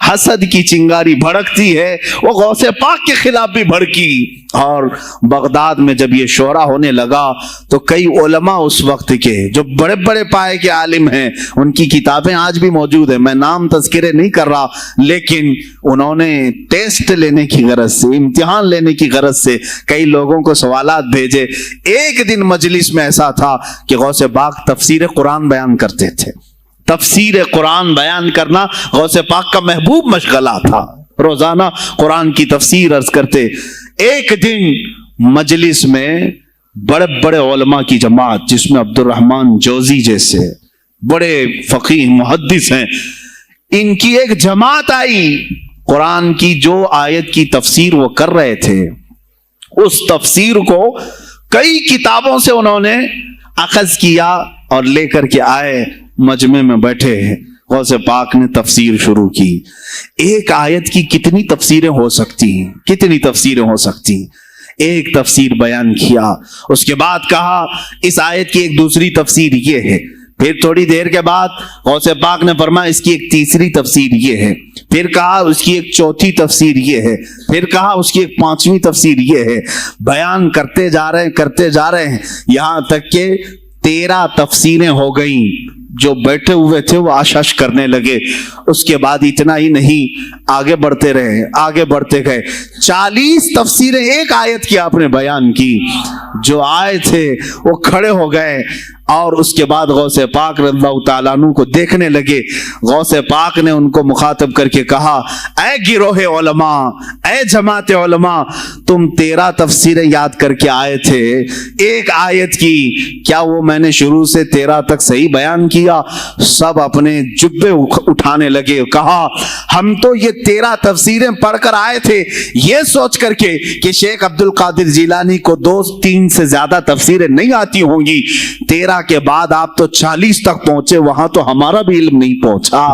हसद की चिंगारी भड़कती है, वो गौसे पाक के खिलाफ भी भड़की। और बगदाद में जब ये शोरा होने लगा तो कई उलमा उस वक्त के जो बड़े बड़े पाए के आलिम हैं, उनकी किताबें आज भी मौजूद है, मैं नाम तज़किरे नहीं कर रहा, लेकिन उन्होंने टेस्ट लेने की गरज से, इम्तिहान लेने की गरज से कई लोगों को सवालात भेजे। एक दिन मजलिस में ऐसा था कि गौसे पाक तफसीर कुरान बयान करते थे। तफसीर कुरान बयान करना गौसे पाक का महबूब मशगला था, रोजाना कुरान की तफसीर अर्ज करते। एक दिन मजलिस में बड़े बड़े उलमा की जमात, जिसमें अब्दुर्रहमान जोजी जैसे बड़े फकीह मुहद्दिस हैं, इनकी एक जमात आई। कुरान की जो आयत की तफसीर वो कर रहे थे, उस तफसीर को कई किताबों से उन्होंने अखज़ किया और लेकर के आए, मजमे में बैठे हैं। गौसे पाक ने तफसीर शुरू की। एक आयत की कितनी तफसीरें हो सकती हैं, कितनी तफसीरें हो सकती हैं। एक तफसीर बयान किया, उसके बाद कहा इस आयत की एक दूसरी तफसीर ये है। फिर थोड़ी देर के बाद गौसे पाक ने फरमाया इसकी एक तीसरी तफसीर ये है। फिर कहा उसकी एक चौथी तफसीर ये है। फिर कहा उसकी एक पांचवी तफसीर ये है। बयान करते जा रहे हैं, करते जा रहे हैं, यहां तक के 13 तफसीरें हो गई। जो बैठे हुए थे वो आशाश करने लगे। उसके बाद इतना ही नहीं, आगे बढ़ते रहे, आगे बढ़ते गए। 40 तफसीरें एक आयत की आपने बयान की। जो आए थे वो खड़े हो गए और उसके बाद गौसे पाक रज़ियल्लाहु ताला अन्हु को देखने लगे। गौसे पाक ने उनको मुखातब करके कहा, ऐ गिरोहे उलमा, ऐ जमात उलमा, तुम 13 तफसीरें याद करके आए थे एक आयत की, क्या वो मैंने शुरू से 13 तक सही बयान किया? सब अपने जुब्बे उठाने लगे। कहा हम तो ये 13 तफसीरें पढ़कर आए थे ये सोच करके कि शेख अब्दुल कादिर जिलानी को 2-3 से ज्यादा तफसीरें नहीं आती होंगी। 13 के बाद आप तो 40 तक पहुंचे, वहां तो हमारा भी इल्म नहीं पहुंचा।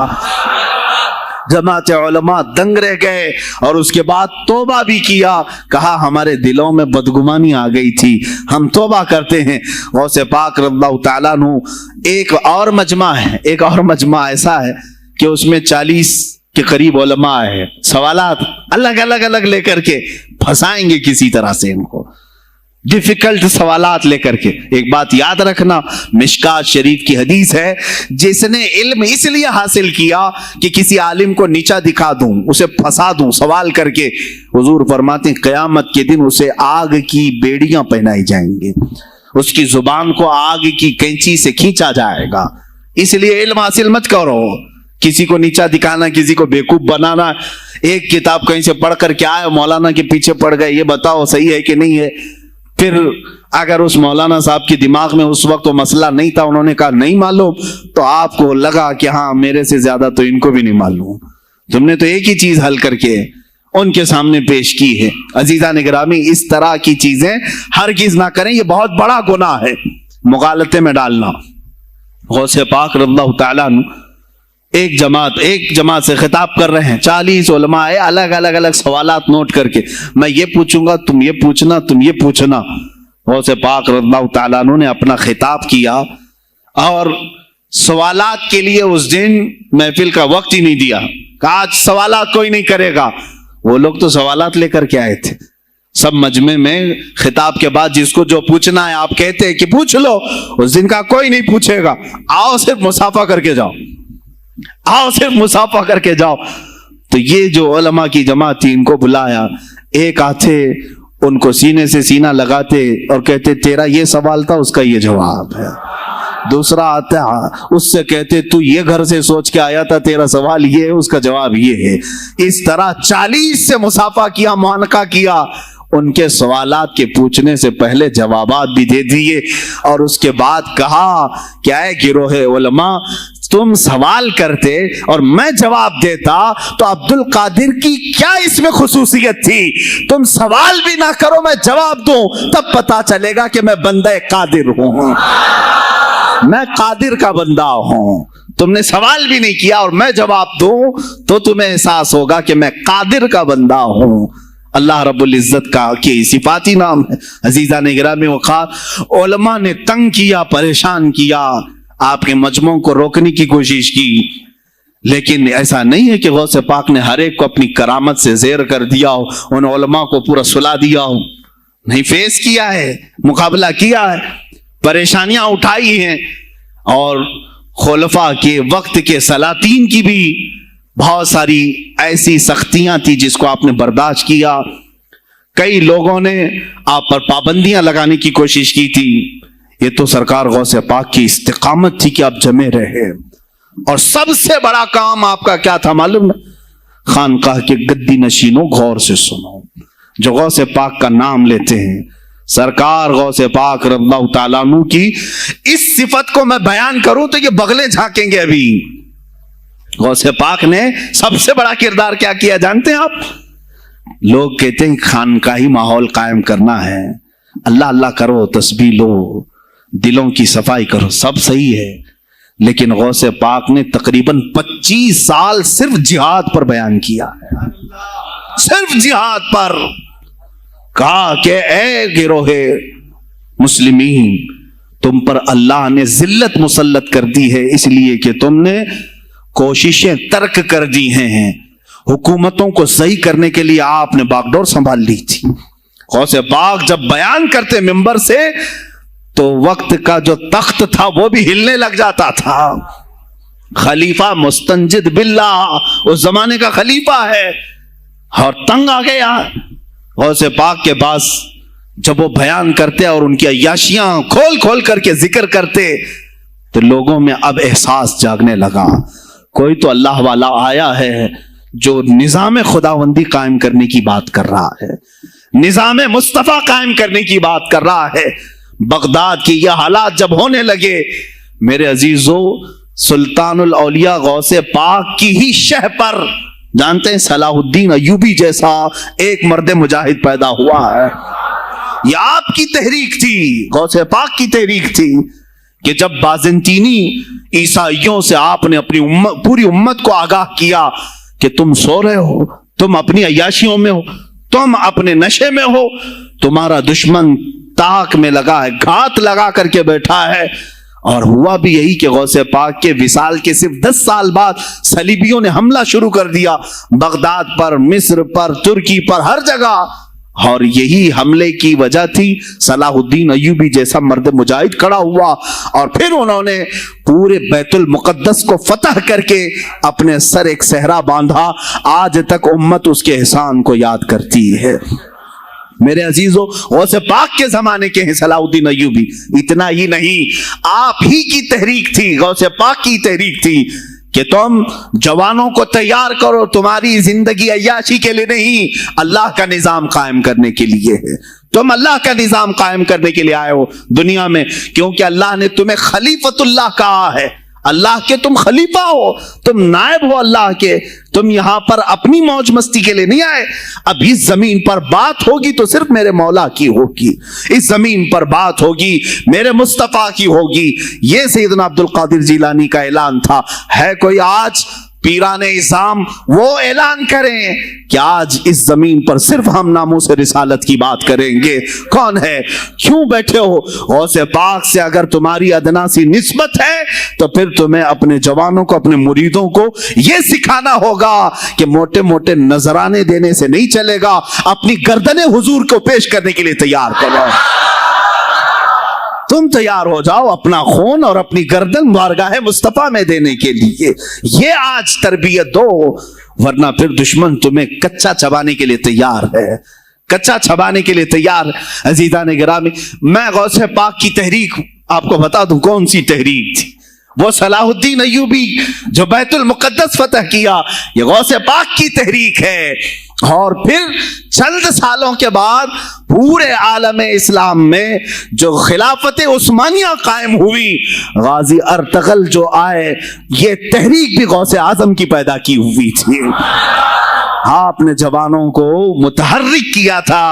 जमात उलमा दंग रह गए और उसके बाद तौबा भी किया। कहा हमारे दिलों में बदगुमानी आ गई थी, हम तौबा करते हैं। गौसे पाक रज़ियल्लाहु ताला अन्हु एक और मजमा है, एक और मजमा ऐसा है कि उसमें 40 के करीब उलमा है। सवालात अलग अलग अलग लेकर के फंसाएंगे किसी तरह से इनको, डिफिकल्ट सवालात लेकर के। एक बात याद रखना, मिशकात शरीफ की हदीस है, जिसने इल्म इसलिए हासिल किया कि किसी आलिम को नीचा दिखा दूं, उसे फंसा दूं सवाल करके, हुजूर फरमाते हैं क़यामत के दिन उसे आग की बेड़ियां पहनाई जाएंगी, उसकी जुबान को आग की कैंची से खींचा जाएगा। इसलिए इल्म हासिल मत करो, किसी को नीचा दिखाना, किसी को बेवकूफ बनाना। एक किताब कहीं से पढ़ कर क्या आए, मौलाना के पीछे पड़ गए, ये बताओ सही है कि नहीं है। फिर अगर उस मौलाना साहब के दिमाग में उस वक्त वो मसला नहीं था, उन्होंने कहा नहीं मालूम, तो आपको लगा कि हाँ मेरे से ज्यादा तो इनको भी नहीं मालूम। तुमने तो एक ही चीज हल करके उनके सामने पेश की है। अजीजा निगरामी, इस तरह की चीजें हरगिज ना करें, ये बहुत बड़ा गुनाह है मुगालते में डालना। गौसे पाक रज़ियल्लाहु ताला अन्हु एक जमात से खिताब कर रहे हैं। 40 उलमा है, अलग अलग अलग सवालात नोट करके, मैं ये पूछूंगा, तुम ये पूछना, तुम ये पूछना। गौसे पाक रज़ियल्लाहु ताला अन्हु ने अपना खिताब किया और सवालात के लिए उस दिन महफिल का वक्त ही नहीं दिया। कहा आज सवालात कोई नहीं करेगा। वो लोग तो सवालात लेकर के आए थे। सब मजमे में खिताब के बाद जिसको जो पूछना है आप कहते हैं कि पूछ लो, उस दिन का कोई नहीं पूछेगा। आओ सिर्फ मुसाफा करके जाओ, आओ सिर्फ मुसाफा करके जाओ। तो ये जो उलमा की जमात थी, इनको बुलाया, एक आते उनको सीने से सीना लगाते और कहते तेरा ये सवाल था, उसका ये जवाब है। दूसरा आता उससे कहते तू ये घर से सोच के आया था, तेरा सवाल ये है, उसका जवाब ये है। इस तरह 40 से मुसाफा किया, मुआनका किया। उनके सवालात के पूछने से पहले जवाबात भी दे दिए और उसके बाद कहा क्या है गिरोहे उलमा, तुम सवाल करते और मैं जवाब देता तो अब्दुल कादिर की क्या इसमें खुसूसियत थी? तुम सवाल भी ना करो, मैं जवाब दूं, तब पता चलेगा कि मैं बंदे कादिर हूं। मैं कादिर का बंदा हूं। तुमने सवाल भी नहीं किया और मैं जवाब दूं तो तुम्हें एहसास होगा कि मैं कादिर का बंदा हूं। अल्लाह रब्बुल इज्जत का की सिफाती नाम है। अजीजा ने गिरामी वक़ार, उलमा ने तंग किया, परेशान किया, आपके मजमों को रोकने की कोशिश की, लेकिन ऐसा नहीं है कि गौसे पाक ने हर एक को अपनी करामत से ज़ेर कर दिया हो, उन उलमा को पूरा सुला दिया हो। नहीं, फेस किया है, मुकाबला किया है, परेशानियां उठाई हैं, और खुलफा के वक्त के सलातीन की भी बहुत सारी ऐसी सख्तियां थी जिसको आपने बर्दाश्त किया। कई लोगों ने आप पर पाबंदियां लगाने की कोशिश की थी। ये तो सरकार गौसे पाक की इस्तिकामत थी कि आप जमे रहे। और सबसे बड़ा काम आपका क्या था मालूम? खानकाह के गद्दी नशीनों, गौर से सुनो, जो गौसे पाक का नाम लेते हैं, सरकार गौसे पाक रज़ियल्लाहु ताला अन्हु की इस सिफत को मैं बयान करूं तो ये बगले झांकेंगे। अभी गौसे पाक ने सबसे बड़ा किरदार क्या किया जानते हैं आप? लोग कहते हैं खानकाही माहौल कायम करना है, अल्लाह अल्लाह करो, तस्बीह लो, दिलों की सफाई करो, सब सही है, लेकिन गौसे पाक ने तकरीबन 25 साल सिर्फ जिहाद पर बयान किया है। सिर्फ जिहाद पर कहा कि ए गिरोहे मुस्लिमीन, तुम पर अल्लाह ने जिल्लत मुसल्लत कर दी है इसलिए कि तुमने कोशिशें तर्क कर दी हैं। हुकूमतों को सही करने के लिए आपने बागडोर संभाल ली थी। गौसे पाक जब बयान करते मिंबर से तो वक्त का जो तख्त था वो भी हिलने लग जाता था। खलीफा मुस्तंजिद बिल्लाह, उस जमाने का खलीफा है, और तंग आ गया। गौसे पाक के पास जब वो बयान करते और उनकी अय्याशियां खोल खोल करके जिक्र करते तो लोगों में अब एहसास जागने लगा, कोई तो अल्लाह वाला आया है जो निजाम खुदावंदी कायम करने की बात कर रहा है, निजाम मुस्तफा कायम करने की बात कर रहा है। बगदाद की यह हालात जब होने लगे, मेरे अजीजों, सुल्तानुल औलिया गौसे पाक की ही शह पर जानते हैं सलाहुद्दीन अय्यूबी जैसा एक मर्द मुजाहिद पैदा हुआ है। यह आपकी तहरीक थी, गौसे पाक की तहरीक थी कि जब बाज़ंतीनी ईसाइयों से आपने अपनी पूरी उम्मत को आगाह किया कि तुम सो रहे हो, तुम अपनी अय्याशियों में हो, तुम अपने नशे में हो, तुम्हारा दुश्मन ताक में लगा है, घात लगा करके बैठा है। और हुआ भी यही कि गौसे पाक के विसाल के सिर्फ 10 साल बाद सलीबियों ने हमला शुरू कर दिया बगदाद पर, मिस्र पर, तुर्की पर, हर जगह। और यही हमले की वजह थी सलाहुद्दीन अय्यूबी जैसा मर्द मुजाहिद खड़ा हुआ, और फिर उन्होंने पूरे बैतुल मुकद्दस को फतह करके अपने सर एक सहरा बांधा। आज तक उम्मत उसके एहसान को याद करती है। मेरे अजीजों, गौसे पाक के जमाने के हैं सलाहुद्दीन अय्यूबी। इतना ही नहीं, आप ही की तहरीक थी, गौसे पाक की तहरीक थी कि तुम जवानों को तैयार करो, तुम्हारी जिंदगी अय्याशी के लिए नहीं, अल्लाह का निजाम कायम करने के लिए है। तुम अल्लाह का निजाम कायम करने के लिए आए हो दुनिया में, क्योंकि अल्लाह ने तुम्हें खलीफतुल्लाह कहा है। अल्लाह के तुम खलीफा हो, तुम नायब हो अल्लाह के। तुम यहां पर अपनी मौज मस्ती के लिए नहीं आए। अब इस जमीन पर बात होगी तो सिर्फ मेरे मौला की होगी, इस जमीन पर बात होगी मेरे मुस्तफा की होगी। ये सैयदना अब्दुल कादिर जिलानी का ऐलान था। है कोई आज पीराने इस्लाम वो ऐलान करें कि आज इस जमीन पर सिर्फ हम नामों से रिसालत की बात करेंगे? कौन है? क्यों बैठे हो? गौसे पाक से अगर तुम्हारी अदना सी निस्बत है तो फिर तुम्हें अपने जवानों को, अपने मुरीदों को यह सिखाना होगा कि मोटे मोटे नजराने देने से नहीं चलेगा, अपनी गर्दनें हुजूर को पेश करने के लिए तैयार करो। तुम तैयार हो जाओ अपना खून और अपनी गर्दन बारगाह मुस्तफा में देने के लिए। ये आज तरबियत दो, वरना फिर दुश्मन तुम्हें कच्चा चबाने के लिए तैयार है, कच्चा चबाने के लिए तैयार। अजीज़ान गिरामी, मैं गौसे पाक की तहरीक आपको बता दूं कौन सी तहरीक थी। वो सलाहुद्दीन अय्यूबी जो बैतुल मुकद्दस फतह किया, ये गौसे पाक की तहरीक है। और फिर चंद सालों के बाद पूरे आलम इस्लाम में जो खिलाफत उस्मानिया कायम हुई, गाजी अर्तगल जो आए, ये तहरीक भी गौसे आजम की पैदा की हुई थी। आपने जवानों को मुतहर्रिक किया था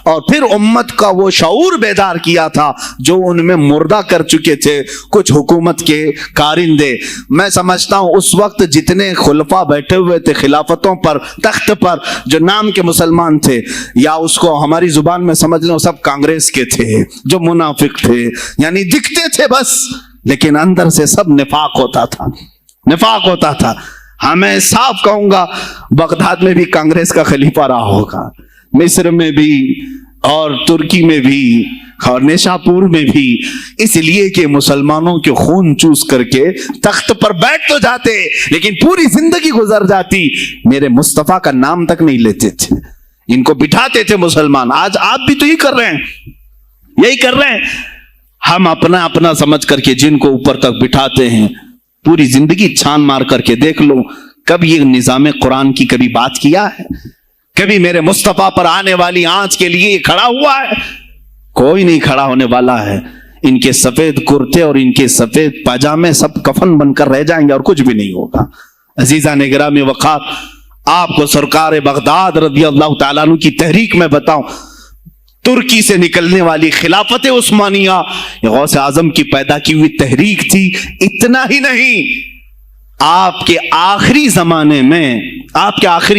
और फिर उम्मत का वो शऊर बेदार किया था जो उनमें मुर्दा कर चुके थे कुछ हुकूमत के कारिंदे। मैं समझता हूं उस वक्त जितने खुलफा बैठे हुए थे खिलाफतों पर, तख्त पर, जो नाम के मुसलमान थे, या उसको हमारी जुबान में समझ लो सब कांग्रेस के थे, जो मुनाफिक थे, यानी दिखते थे बस, लेकिन अंदर से सब निफाक होता था, निफाक होता था। हाँ, मैं साफ कहूंगा, बगदाद में भी कांग्रेस का खलीफा रहा होगा, मिस्र में भी और तुर्की में भी और नेशापुर में भी, इसलिए कि मुसलमानों के खून चूस करके तख्त पर बैठ तो जाते लेकिन पूरी जिंदगी गुजर जाती, मेरे मुस्तफा का नाम तक नहीं लेते थे, इनको बिठाते थे मुसलमान। आज आप भी तो यही कर रहे हैं, यही कर रहे हैं। हम अपना अपना समझ करके जिनको ऊपर तक बिठाते हैं, पूरी जिंदगी छान मार करके देख लो, कभी ये निजाम कुरान की कभी बात किया है? कभी मेरे मुस्तफा पर आने वाली आंच के लिए खड़ा हुआ है? कोई नहीं खड़ा होने वाला है। इनके सफेद कुर्ते और इनके सफेद पाजामे सब कफन बनकर रह जाएंगे और कुछ भी नहीं होगा। अजीजा ने गिरामी वक़ार, आपको सरकार बगदाद रज़ी अल्लाह ताला अन्हु की तहरीक में बताऊं, तुर्की से निकलने वाली खिलाफत उस्मानिया गौसे आजम की पैदा की हुई तहरीक थी। इतना ही नहीं, आपके आखिरी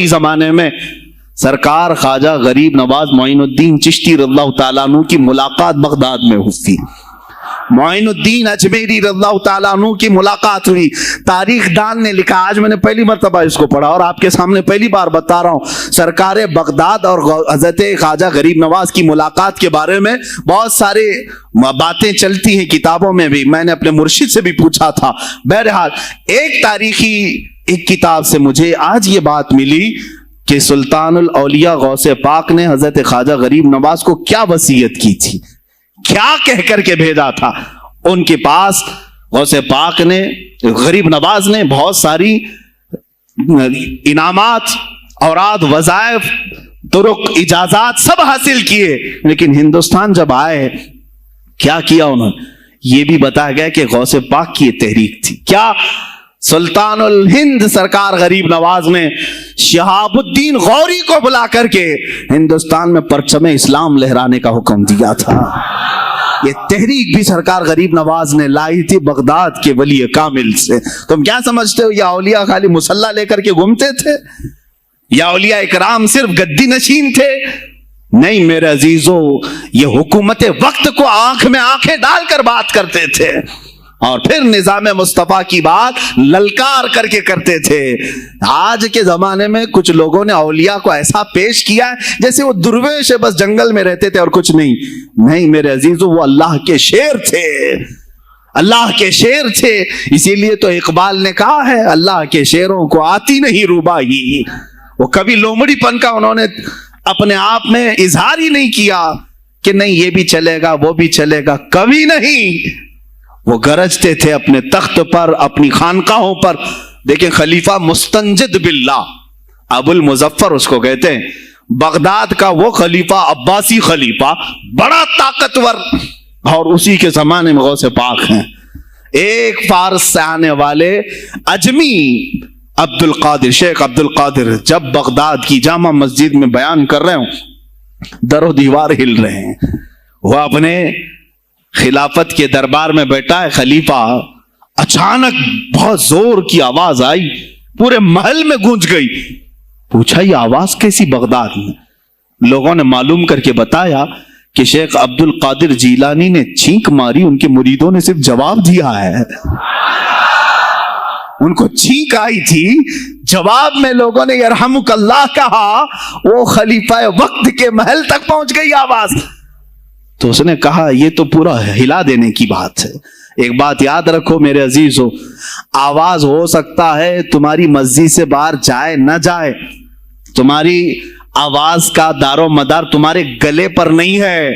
जमाने में सरकार ख्वाजा गरीब नवाज मोइनुद्दीन चिश्ती रज़ियल्लाहु ताला अन्हु की मुलाकात बगदाद में हुई। मोइनुद्दीन अजमेरी रज़ियल्लाहु ताला अन्हु की मुलाकात हुई। तारीख दान ने लिखा, आज मैंने पहली मर्तबा इसको पढ़ा और आपके सामने पहली बार बता रहा हूं, सरकार बगदाद और हजरत ख्वाजा गरीब नवाज की मुलाकात के बारे में बहुत सारे बातें चलती हैं किताबों में भी, मैंने अपने मुर्शिद से भी पूछा था। बहरहाल एक तारीखी एक किताब से मुझे आज ये बात मिली कि सुल्तानुल औलिया गौसे पाक ने हजरत ख्वाजा गरीब नवाज को क्या वसीयत की थी, क्या कह करके भेजा था उनके पास। गौसे पाक ने, गरीब नवाज ने बहुत सारी इनामात, औराद, वज़ाइफ, तुरुक, इजाजात सब हासिल किए, लेकिन हिंदुस्तान जब आए क्या किया उन्होंने, ये भी बताया गया कि गौसे पाक की तहरीक थी। क्या? सुल्तानुल हिंद सरकार गरीब नवाज ने शहाबुद्दीन गौरी को बुला करके हिंदुस्तान में परचम इस्लाम लहराने का हुक्म दिया था। ये तहरीक भी सरकार गरीब नवाज ने लाई थी बगदाद के वली कामिल से। तुम क्या समझते हो, या औलिया खाली मुसल्ला लेकर के घूमते थे, या औलिया इकराम सिर्फ गद्दी नशीन थे? नहीं मेरे अजीजों, ये हुकूमत वक्त को आंख में आंखें डालकर बात करते थे और फिर निजाम मुस्तफा की बात ललकार करके करते थे। आज के जमाने में कुछ लोगों ने औलिया को ऐसा पेश किया है जैसे वो दुर्वेश है, बस जंगल में रहते थे और कुछ नहीं। नहीं मेरे अजीजों, वो अल्लाह के शेर थे, अल्लाह के शेर थे। इसीलिए तो इकबाल ने कहा है, अल्लाह के शेरों को आती नहीं रुबाई। वो कभी लोमड़ीपन का उन्होंने अपने आप में इजहार ही नहीं किया कि नहीं ये भी चलेगा वो भी चलेगा, कभी नहीं। वो गरजते थे अपने तख्त पर, अपनी खानकाहों पर। देखें, खलीफा मुस्तंजिद बिल्लाह, अबुल मुजफ्फर उसको कहते हैं, बगदाद का वो खलीफा, अब्बासी खलीफा, बड़ा ताकतवर, और उसी के जमाने में गौसे पाक हैं। एक फारस से आने वाले अजमी अब्दुल कादिर, शेख अब्दुल कादिर, जब बगदाद की जामा मस्जिद में बयान कर रहे हो, दरो दीवार हिल रहे हैं। वह अपने खिलाफत के दरबार में बैठा है खलीफा, अचानक बहुत जोर की आवाज आई, पूरे महल में गूंज गई। पूछा ये आवाज कैसी बगदाद में? लोगों ने मालूम करके बताया कि शेख अब्दुल कादिर जीलानी ने छींक मारी, उनके मुरीदों ने सिर्फ जवाब दिया है। उनको छींक आई थी, जवाब में लोगों ने यरहमुकल्लाह कहा, वो खलीफा वक्त के महल तक पहुंच गई आवाज। तो उसने कहा ये तो पूरा हिला देने की बात है। एक बात याद रखो मेरे अजीजों, आवाज हो सकता है तुम्हारी मस्जिद से बाहर जाए न जाए, तुम्हारी आवाज का दारो मदार तुम्हारे गले पर नहीं है।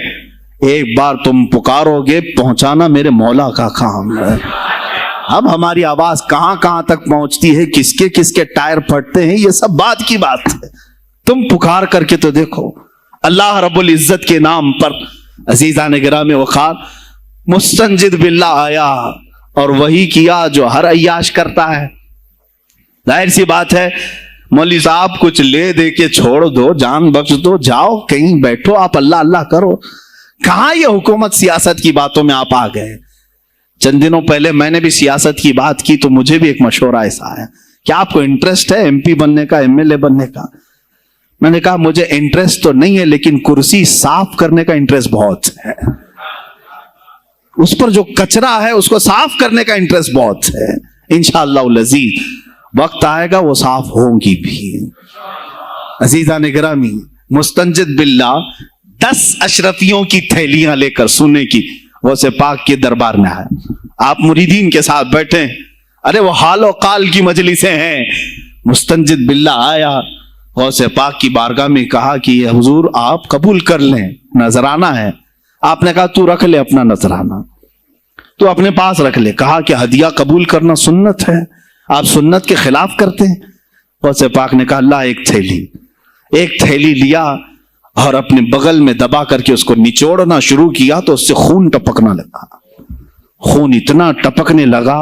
एक बार तुम पुकारोगे, पहुंचाना मेरे मौला का काम है। अब हमारी आवाज कहां कहां तक पहुंचती है, किसके किसके टायर फटते हैं, ये सब बात की बात है। तुम पुकार करके तो देखो। अल्लाह रब्बुल इज्जत के नाम पर अजीजान गिराम वक़ार मुस्तंजिद बिल्लाह आया और वही किया जो हर अय्याश करता है। जाहिर सी बात है, मौलवी साहब कुछ ले दे के छोड़ दो, जान बख्श दो, जाओ कहीं बैठो, आप अल्लाह अल्लाह करो। कहां ये हुकूमत सियासत की बातों में आप आ गए। चंद दिनों पहले मैंने भी सियासत की बात की तो मुझे भी एक मशवरा ऐसा आया, क्या आपको इंटरेस्ट है एमपी बनने का, एमएलए बनने का? मैंने कहा मुझे इंटरेस्ट तो नहीं है, लेकिन कुर्सी साफ करने का इंटरेस्ट बहुत है। उस पर जो कचरा है उसको साफ करने का इंटरेस्ट बहुत है। इंशाअल्लाह लजीज वक्त आएगा वो साफ होंगी भी। अजीजान गिरामी, मुस्तंजिद बिल्लाह 10 अशरफियों की थैलियां लेकर सुने की गौसे पाक के दरबार में आया। आप मुरीदीन के साथ बैठे, अरे वो हालो काल की मजलिसें हैं। मुस्तंजिद बिल्लाह आया, गौसे पाक की बारगाह में कहा कि हुजूर आप कबूल कर लें, नजराना है। आपने कहा तू रख ले अपना नजराना, तू अपने पास रख ले। कहा कि हदिया कबूल करना सुन्नत है, आप सुन्नत के खिलाफ करते हैं। गौसे पाक ने कहा अल्लाह एक थैली लिया और अपने बगल में दबा करके उसको निचोड़ना शुरू किया तो उससे खून टपकना लगा। खून इतना टपकने लगा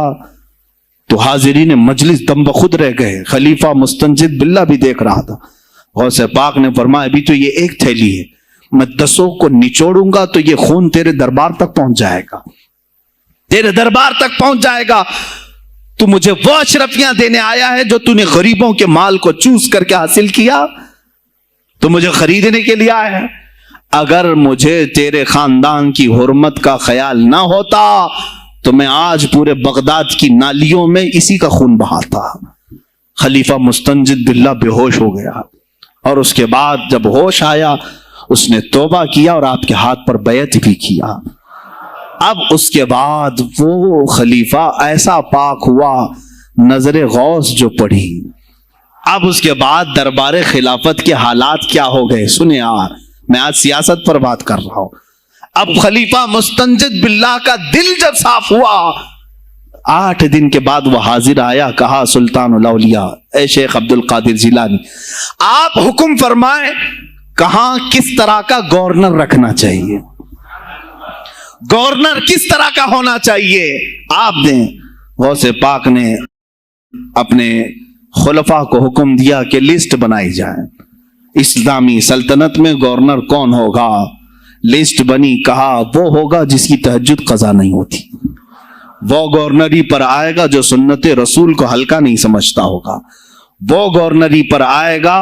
तो हाजिरीन मजलिस दम बखुद रह गए। खलीफा मुस्तंजिद बिल्लाह भी देख रहा था। गौसे पाक ने फरमाया अभी तो ये एक थैली है, मैं 10 को निचोड़ूंगा तो ये खून तेरे दरबार तक पहुंच जाएगा, तेरे दरबार तक पहुंच जाएगा। तू मुझे वो अशरफियां देने आया है जो तूने गरीबों के माल को चूस करके हासिल किया, तो मुझे खरीदने के लिए आया है। अगर मुझे तेरे खानदान की हुर्मत का ख्याल ना होता तो मैं आज पूरे बगदाद की नालियों में इसी का खून बहाता। खलीफा मुस्तंजिद बिल्लाह बेहोश हो गया और उसके बाद जब होश आया उसने तौबा किया और आपके हाथ पर बैत भी किया। अब उसके बाद वो खलीफा ऐसा पाक हुआ, नजरे गौस जो पड़ी। अब उसके बाद दरबार खिलाफत के हालात क्या हो गए सुने यार, मैं आज सियासत पर बात कर रहा हूं। अब खलीफा मुस्तंजिद बिल्लाह का दिल जब साफ हुआ, 8 दिन के बाद वह हाजिर आया, कहा सुल्तानुल औलिया ए शेख अब्दुल कादिर जिलानी, आप हुक्म फरमाएं कहां किस तरह का गवर्नर रखना चाहिए, गवर्नर किस तरह का होना चाहिए आप दें। गौसे पाक ने अपने खुलफा को हुक्म दिया कि लिस्ट बनाई जाए, इस्लामी सल्तनत में गवर्नर कौन होगा। लिस्ट बनी, कहा वो होगा जिसकी तहज्जुद कज़ा नहीं होती, वो गवर्नरी पर आएगा जो सुन्नते रसूल को हल्का नहीं समझता होगा, वो गवर्नरी पर आएगा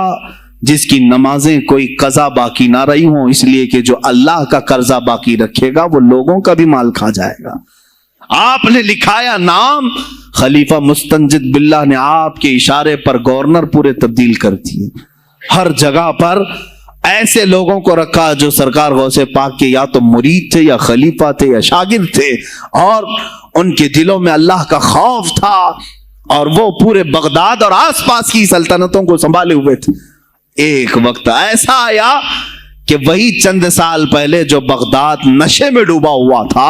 जिसकी नमाजें कोई कज़ा बाकी ना रही हो, इसलिए कि जो अल्लाह का कर्जा बाकी रखेगा वो लोगों का भी माल खा जाएगा। आपने लिखाया नाम, खलीफा मुस्तंजिद बिल्लाह ने आपके इशारे पर गवर्नर पूरे तब्दील कर दिए। हर जगह पर ऐसे लोगों को रखा जो सरकार गौसे पाक के या तो मुरीद थे या खलीफा थे या शागिर्द थे, और उनके दिलों में अल्लाह का खौफ था और वो पूरे बगदाद और आसपास की सल्तनतों को संभाले हुए थे। एक वक्त ऐसा आया कि वही चंद साल पहले जो बगदाद नशे में डूबा हुआ था,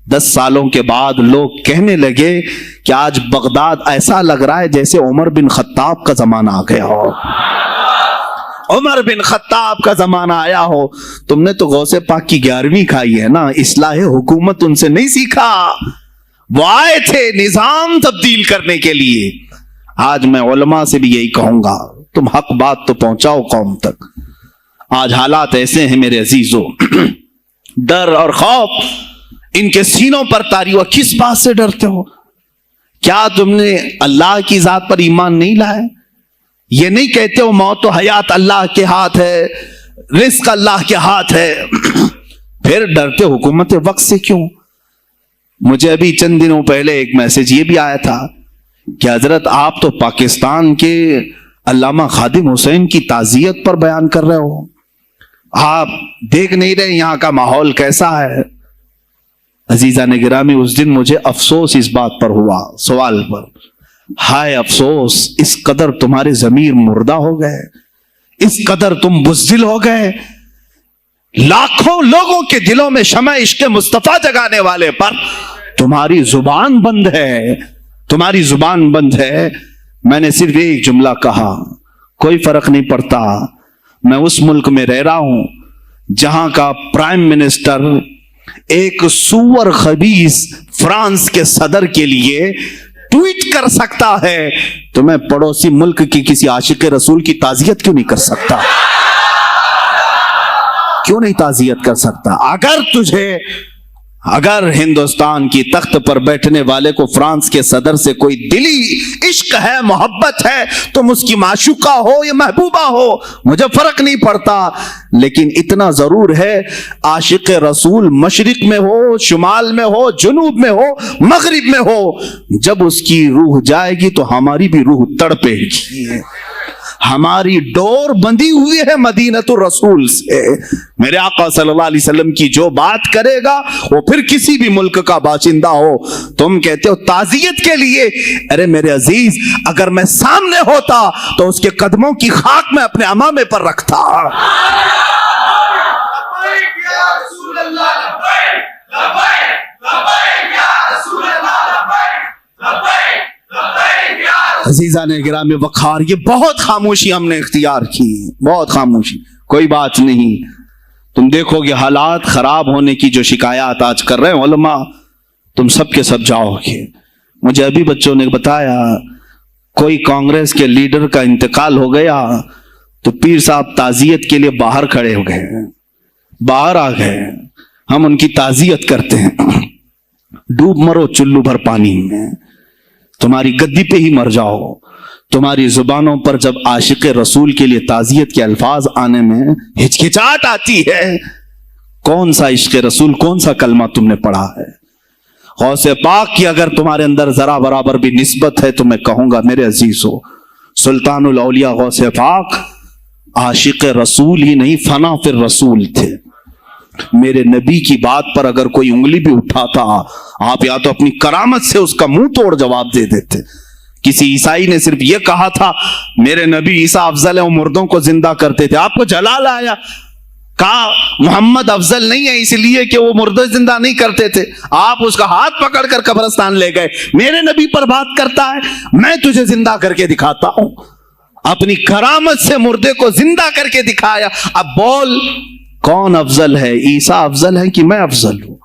10 सालों के बाद लोग कहने लगे कि आज बगदाद ऐसा लग रहा है जैसे उमर बिन खत्ताब का जमाना आ गया हो, उमर बिन खत्ताब का जमाना आया हो। तुमने तो गौसे पाक की 11वीं खाई है ना, इस्लाह हुकूमत उनसे नहीं सीखा, वो आए थे निजाम तब्दील करने के लिए। आज मैं उलमा से भी यही कहूंगा, तुम हक बात तो पहुंचाओ कौम तक। आज हालात ऐसे हैं मेरे अजीजों, डर और खौफ इनके सीनों पर तारी हुआ। किस बात से डरते हो? क्या तुमने अल्लाह की जात पर ईमान नहीं लाया? ये नहीं कहते हो मौत तो हयात अल्लाह के हाथ है, रिस्क अल्लाह के हाथ है, फिर डरते हुकूमत वक्त से क्यों? मुझे अभी चंद दिनों पहले एक मैसेज ये भी आया था कि हजरत आप तो पाकिस्तान के अल्लामा खादिम हुसैन की ताजियत पर बयान कर रहे हो, आप देख नहीं रहे यहां का माहौल कैसा है। अजीजा ने गिरामी, उस दिन मुझे अफसोस इस बात पर हुआ, सवाल पर, हाय अफसोस, इस कदर तुम्हारे जमीर मुर्दा हो गए, इस कदर तुम बुज़दिल हो गए। लाखों लोगों के दिलों में शमा इश्क मुस्तफा जगाने वाले पर तुम्हारी जुबान बंद है, तुम्हारी जुबान बंद है। मैंने सिर्फ एक जुमला कहा, कोई फर्क नहीं पड़ता। मैं उस मुल्क में रह रहा हूं जहां का प्राइम मिनिस्टर एक सुअर खबीस फ्रांस के सदर के लिए ट्वीट कर सकता है, तो मैं पड़ोसी मुल्क की किसी आशिक रसूल की ताजियत क्यों नहीं कर सकता? क्यों नहीं ताजियत कर सकता? अगर हिंदुस्तान की तख्त पर बैठने वाले को फ्रांस के सदर से कोई दिली इश्क है, मोहब्बत है, तुम उसकी माशूका हो या महबूबा हो, मुझे फर्क नहीं पड़ता। लेकिन इतना जरूर है, आशिक रसूल मशरिक में हो, शुमाल में हो, जुनूब में हो, मगरिब में हो, जब उसकी रूह जाएगी तो हमारी भी रूह तड़पेगी। हमारी डोर बंधी हुई है मदीनतुर रसूल से। मेरे आका सल्लल्लाहु अलैहि वसल्लम की जो बात करेगा वो फिर किसी भी मुल्क का बाशिंदा हो। तुम कहते हो ताजियत के लिए, अरे मेरे अजीज, अगर मैं सामने होता तो उसके कदमों की खाक में अपने अमामे पर रखता। अजीजा ने गिरामे वखार, ये बहुत खामोशी हमने इख्तियार की, बहुत खामोशी। कोई बात नहीं, तुम देखोगे हालात खराब होने की जो शिकायत आज कर रहे हैं उलमा, तुम सब के सब जाओगे। मुझे अभी बच्चों ने बताया कोई कांग्रेस के लीडर का इंतकाल हो गया तो पीर साहब ताजियत के लिए बाहर खड़े हो गए, बाहर आ गए। हम उनकी ताजियत करते हैं। डूब मरो चुल्लू भर पानी में, तुम्हारी गद्दी पे ही मर जाओ। तुम्हारी जुबानों पर जब आशिक रसूल के लिए ताजियत के अल्फाज आने में हिचकिचाहट आती है, कौन सा इश्क रसूल, कौन सा कलमा तुमने पढ़ा है? गौसे पाक की अगर तुम्हारे अंदर जरा बराबर भी निस्बत है तो मैं कहूंगा मेरे अजीजों, सुल्तानुल औलिया गौसे पाक आशिक रसूल ही नहीं, फना फिर रसूल थे। मेरे नबी की बात पर अगर कोई उंगली भी उठाता, आप या तो अपनी करामत से उसका मुंह तोड़ जवाब दे देते। किसी ईसाई ने सिर्फ यह कहा था मेरे नबी ईसा अफजल है, वो मुर्दों को जिंदा करते थे, आपको जलाल आया, कहा मोहम्मद अफजल नहीं है इसलिए कि वो मुर्दे जिंदा नहीं करते थे, आप उसका हाथ पकड़कर कब्रिस्तान ले गए। मेरे नबी पर बात करता है, मैं तुझे जिंदा करके दिखाता हूं। अपनी करामत से मुर्दे को जिंदा करके दिखाया। अब बोल कौन अफजल है, ईसा अफजल है कि मैं अफजल हूं?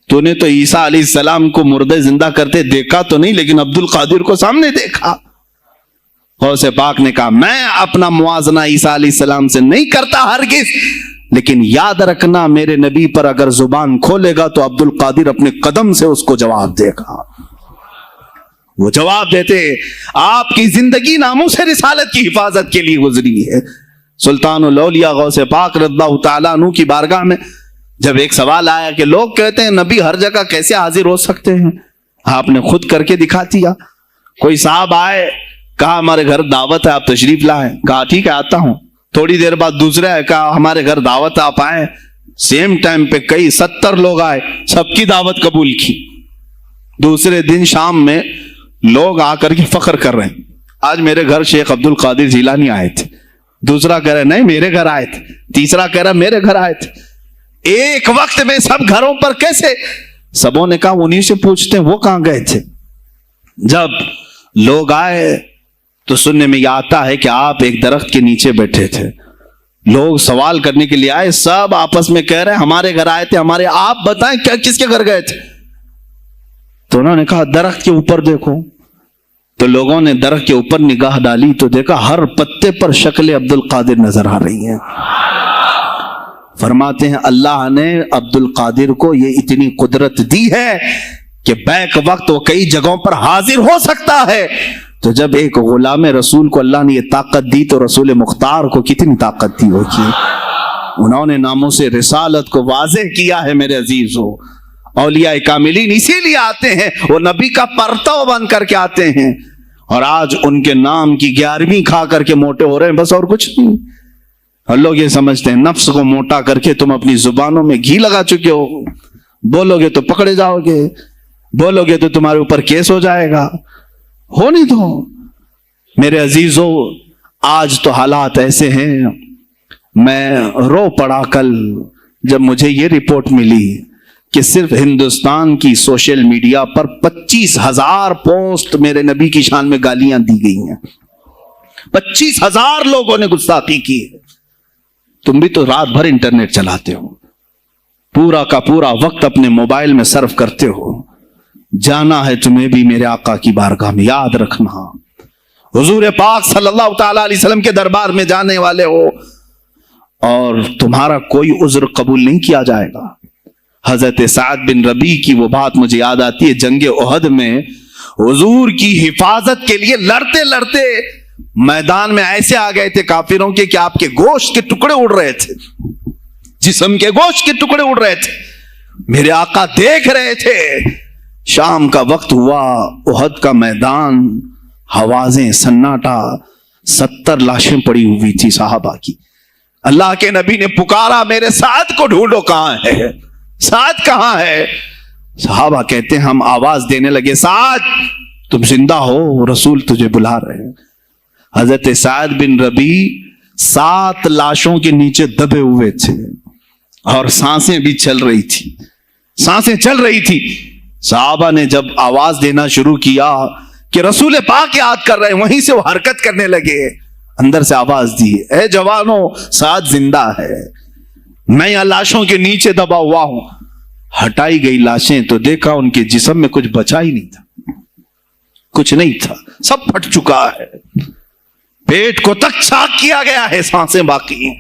तूने तो ईसा अलैहिस्सलाम को मुर्दे जिंदा करते देखा तो नहीं, लेकिन अब्दुल कादिर को सामने देखा। गौसे पाक ने कहा मैं अपना मुआजना ईसा अलैहिस्सलाम से नहीं करता हरगिज़, लेकिन याद रखना मेरे नबी पर अगर जुबान खोलेगा तो अब्दुल कादिर अपने कदम से उसको जवाब देगा। वो जवाब देते, आपकी जिंदगी नामों से रिसालत की हिफाजत के लिए गुजरी है। सुल्तानुल औलिया गौसे पाक रज़ियल्लाहु ताला अन्हु की बारगाह में जब एक सवाल आया कि लोग कहते हैं नबी हर जगह कैसे हाजिर हो सकते हैं, आपने खुद करके दिखा दिया। कोई साहब आए, कहा हमारे घर दावत है, आप तशरीफ लाए, कहा ठीक है आता हूं। थोड़ी देर बाद दूसरे आए, कहा हमारे घर दावत आप आए। सेम टाइम पे कई 70 लोग आए, सबकी दावत कबूल की। दूसरे दिन शाम में लोग आकर के फख्र कर रहे हैं, आज मेरे घर शेख अब्दुल कादिर जिलानी आए थे। दूसरा कह रहा है नहीं मेरे घर आए थे, तीसरा कह रहा मेरे घर आए थे। एक वक्त में सब घरों पर कैसे? सबों ने कहा उन्हीं से पूछते हैं वो कहां गए थे। जब लोग आए तो सुनने में यह आता है कि आप एक दरख्त के नीचे बैठे थे, लोग सवाल करने के लिए आए, सब आपस में कह रहे हैं हमारे घर आए थे, हमारे, आप बताएं क्या किसके घर गए थे? तो उन्होंने कहा दरख्त के ऊपर देखो। तो लोगों ने दरख्त के ऊपर निगाह डाली तो देखा हर पत्ते पर शक्ल अब्दुल कादिर नजर आ रही है। फरमाते हैं अल्लाह ने अब्दुल कादिर को ये इतनी कुदरत दी है कि बैक वक्त वो कई जगहों पर हाजिर हो सकता है। तो जब एक गुलाम रसूल को अल्लाह ने ये ताकत दी तो रसूल मुख्तार को कितनी ताकत दी होगी। उन्होंने नामों से रिसालत को वाज़ेह किया है। मेरे अजीजों, औलिया कामिलीन इसीलिए आते हैं, वो नबी का परतव बन करके आते हैं, और आज उनके नाम की 11वीं खा करके मोटे हो रहे हैं, बस और कुछ नहीं। और लोग ये समझते हैं नफ्स को मोटा करके तुम अपनी जुबानों में घी लगा चुके हो, बोलोगे तो पकड़े जाओगे, बोलोगे तो तुम्हारे ऊपर केस हो जाएगा। हो नहीं दो। मेरे अजीजों, आज तो हालात ऐसे हैं, मैं रो पड़ा कल जब मुझे ये रिपोर्ट मिली कि सिर्फ हिंदुस्तान की सोशल मीडिया पर 25,000 पोस्ट मेरे नबी की शान में गालियां दी गई हैं। 25,000 लोगों ने गुस्ताखी की है। तुम भी तो रात भर इंटरनेट चलाते हो, पूरा का पूरा वक्त अपने मोबाइल में सर्व करते हो। जाना है तुम्हें भी मेरे आका की बारगाह में, याद रखना हुजूर पाक सल्लल्लाहु ताला अलैहि वसल्लम के दरबार में जाने वाले हो और तुम्हारा कोई उज्र कबूल नहीं किया जाएगा। हजरत साद बिन रबी की वो बात मुझे याद आती है, जंगे ओहद में हुजूर की हिफाजत के लिए लड़ते लड़ते मैदान में ऐसे आ गए थे काफिरों के कि आपके गोश्त के टुकड़े उड़ रहे थे, जिस्म के गोश्त के टुकड़े उड़ रहे थे। मेरे आका देख रहे थे। शाम का वक्त हुआ, ओहद का मैदान, हवाजें, सन्नाटा, 70 लाशें पड़ी हुई थी साहबा की। अल्लाह के नबी ने पुकारा, मेरे साद को ढूंढो, कहां है साद, कहां है। साहबा कहते हैं हम आवाज देने लगे, साद तुम जिंदा हो, रसूल तुझे बुला रहे हैं। हजरत साद बिन रबी 7 लाशों के नीचे दबे हुए थे और सांसें भी चल रही थी, सांसें चल रही थी। साहबा ने जब आवाज देना शुरू किया कि रसूल पाक याद कर रहे हैं, वहीं से वो हरकत करने लगे। अंदर से आवाज दी, ए जवानों, साद जिंदा है, मैं यहां लाशों के नीचे दबा हुआ हूं। हटाई गई लाशें तो देखा उनके जिस्म में कुछ बचा ही नहीं था, कुछ नहीं था, सब फट चुका है, पेट को तक चाक किया गया है, सांसें बाकी हैं।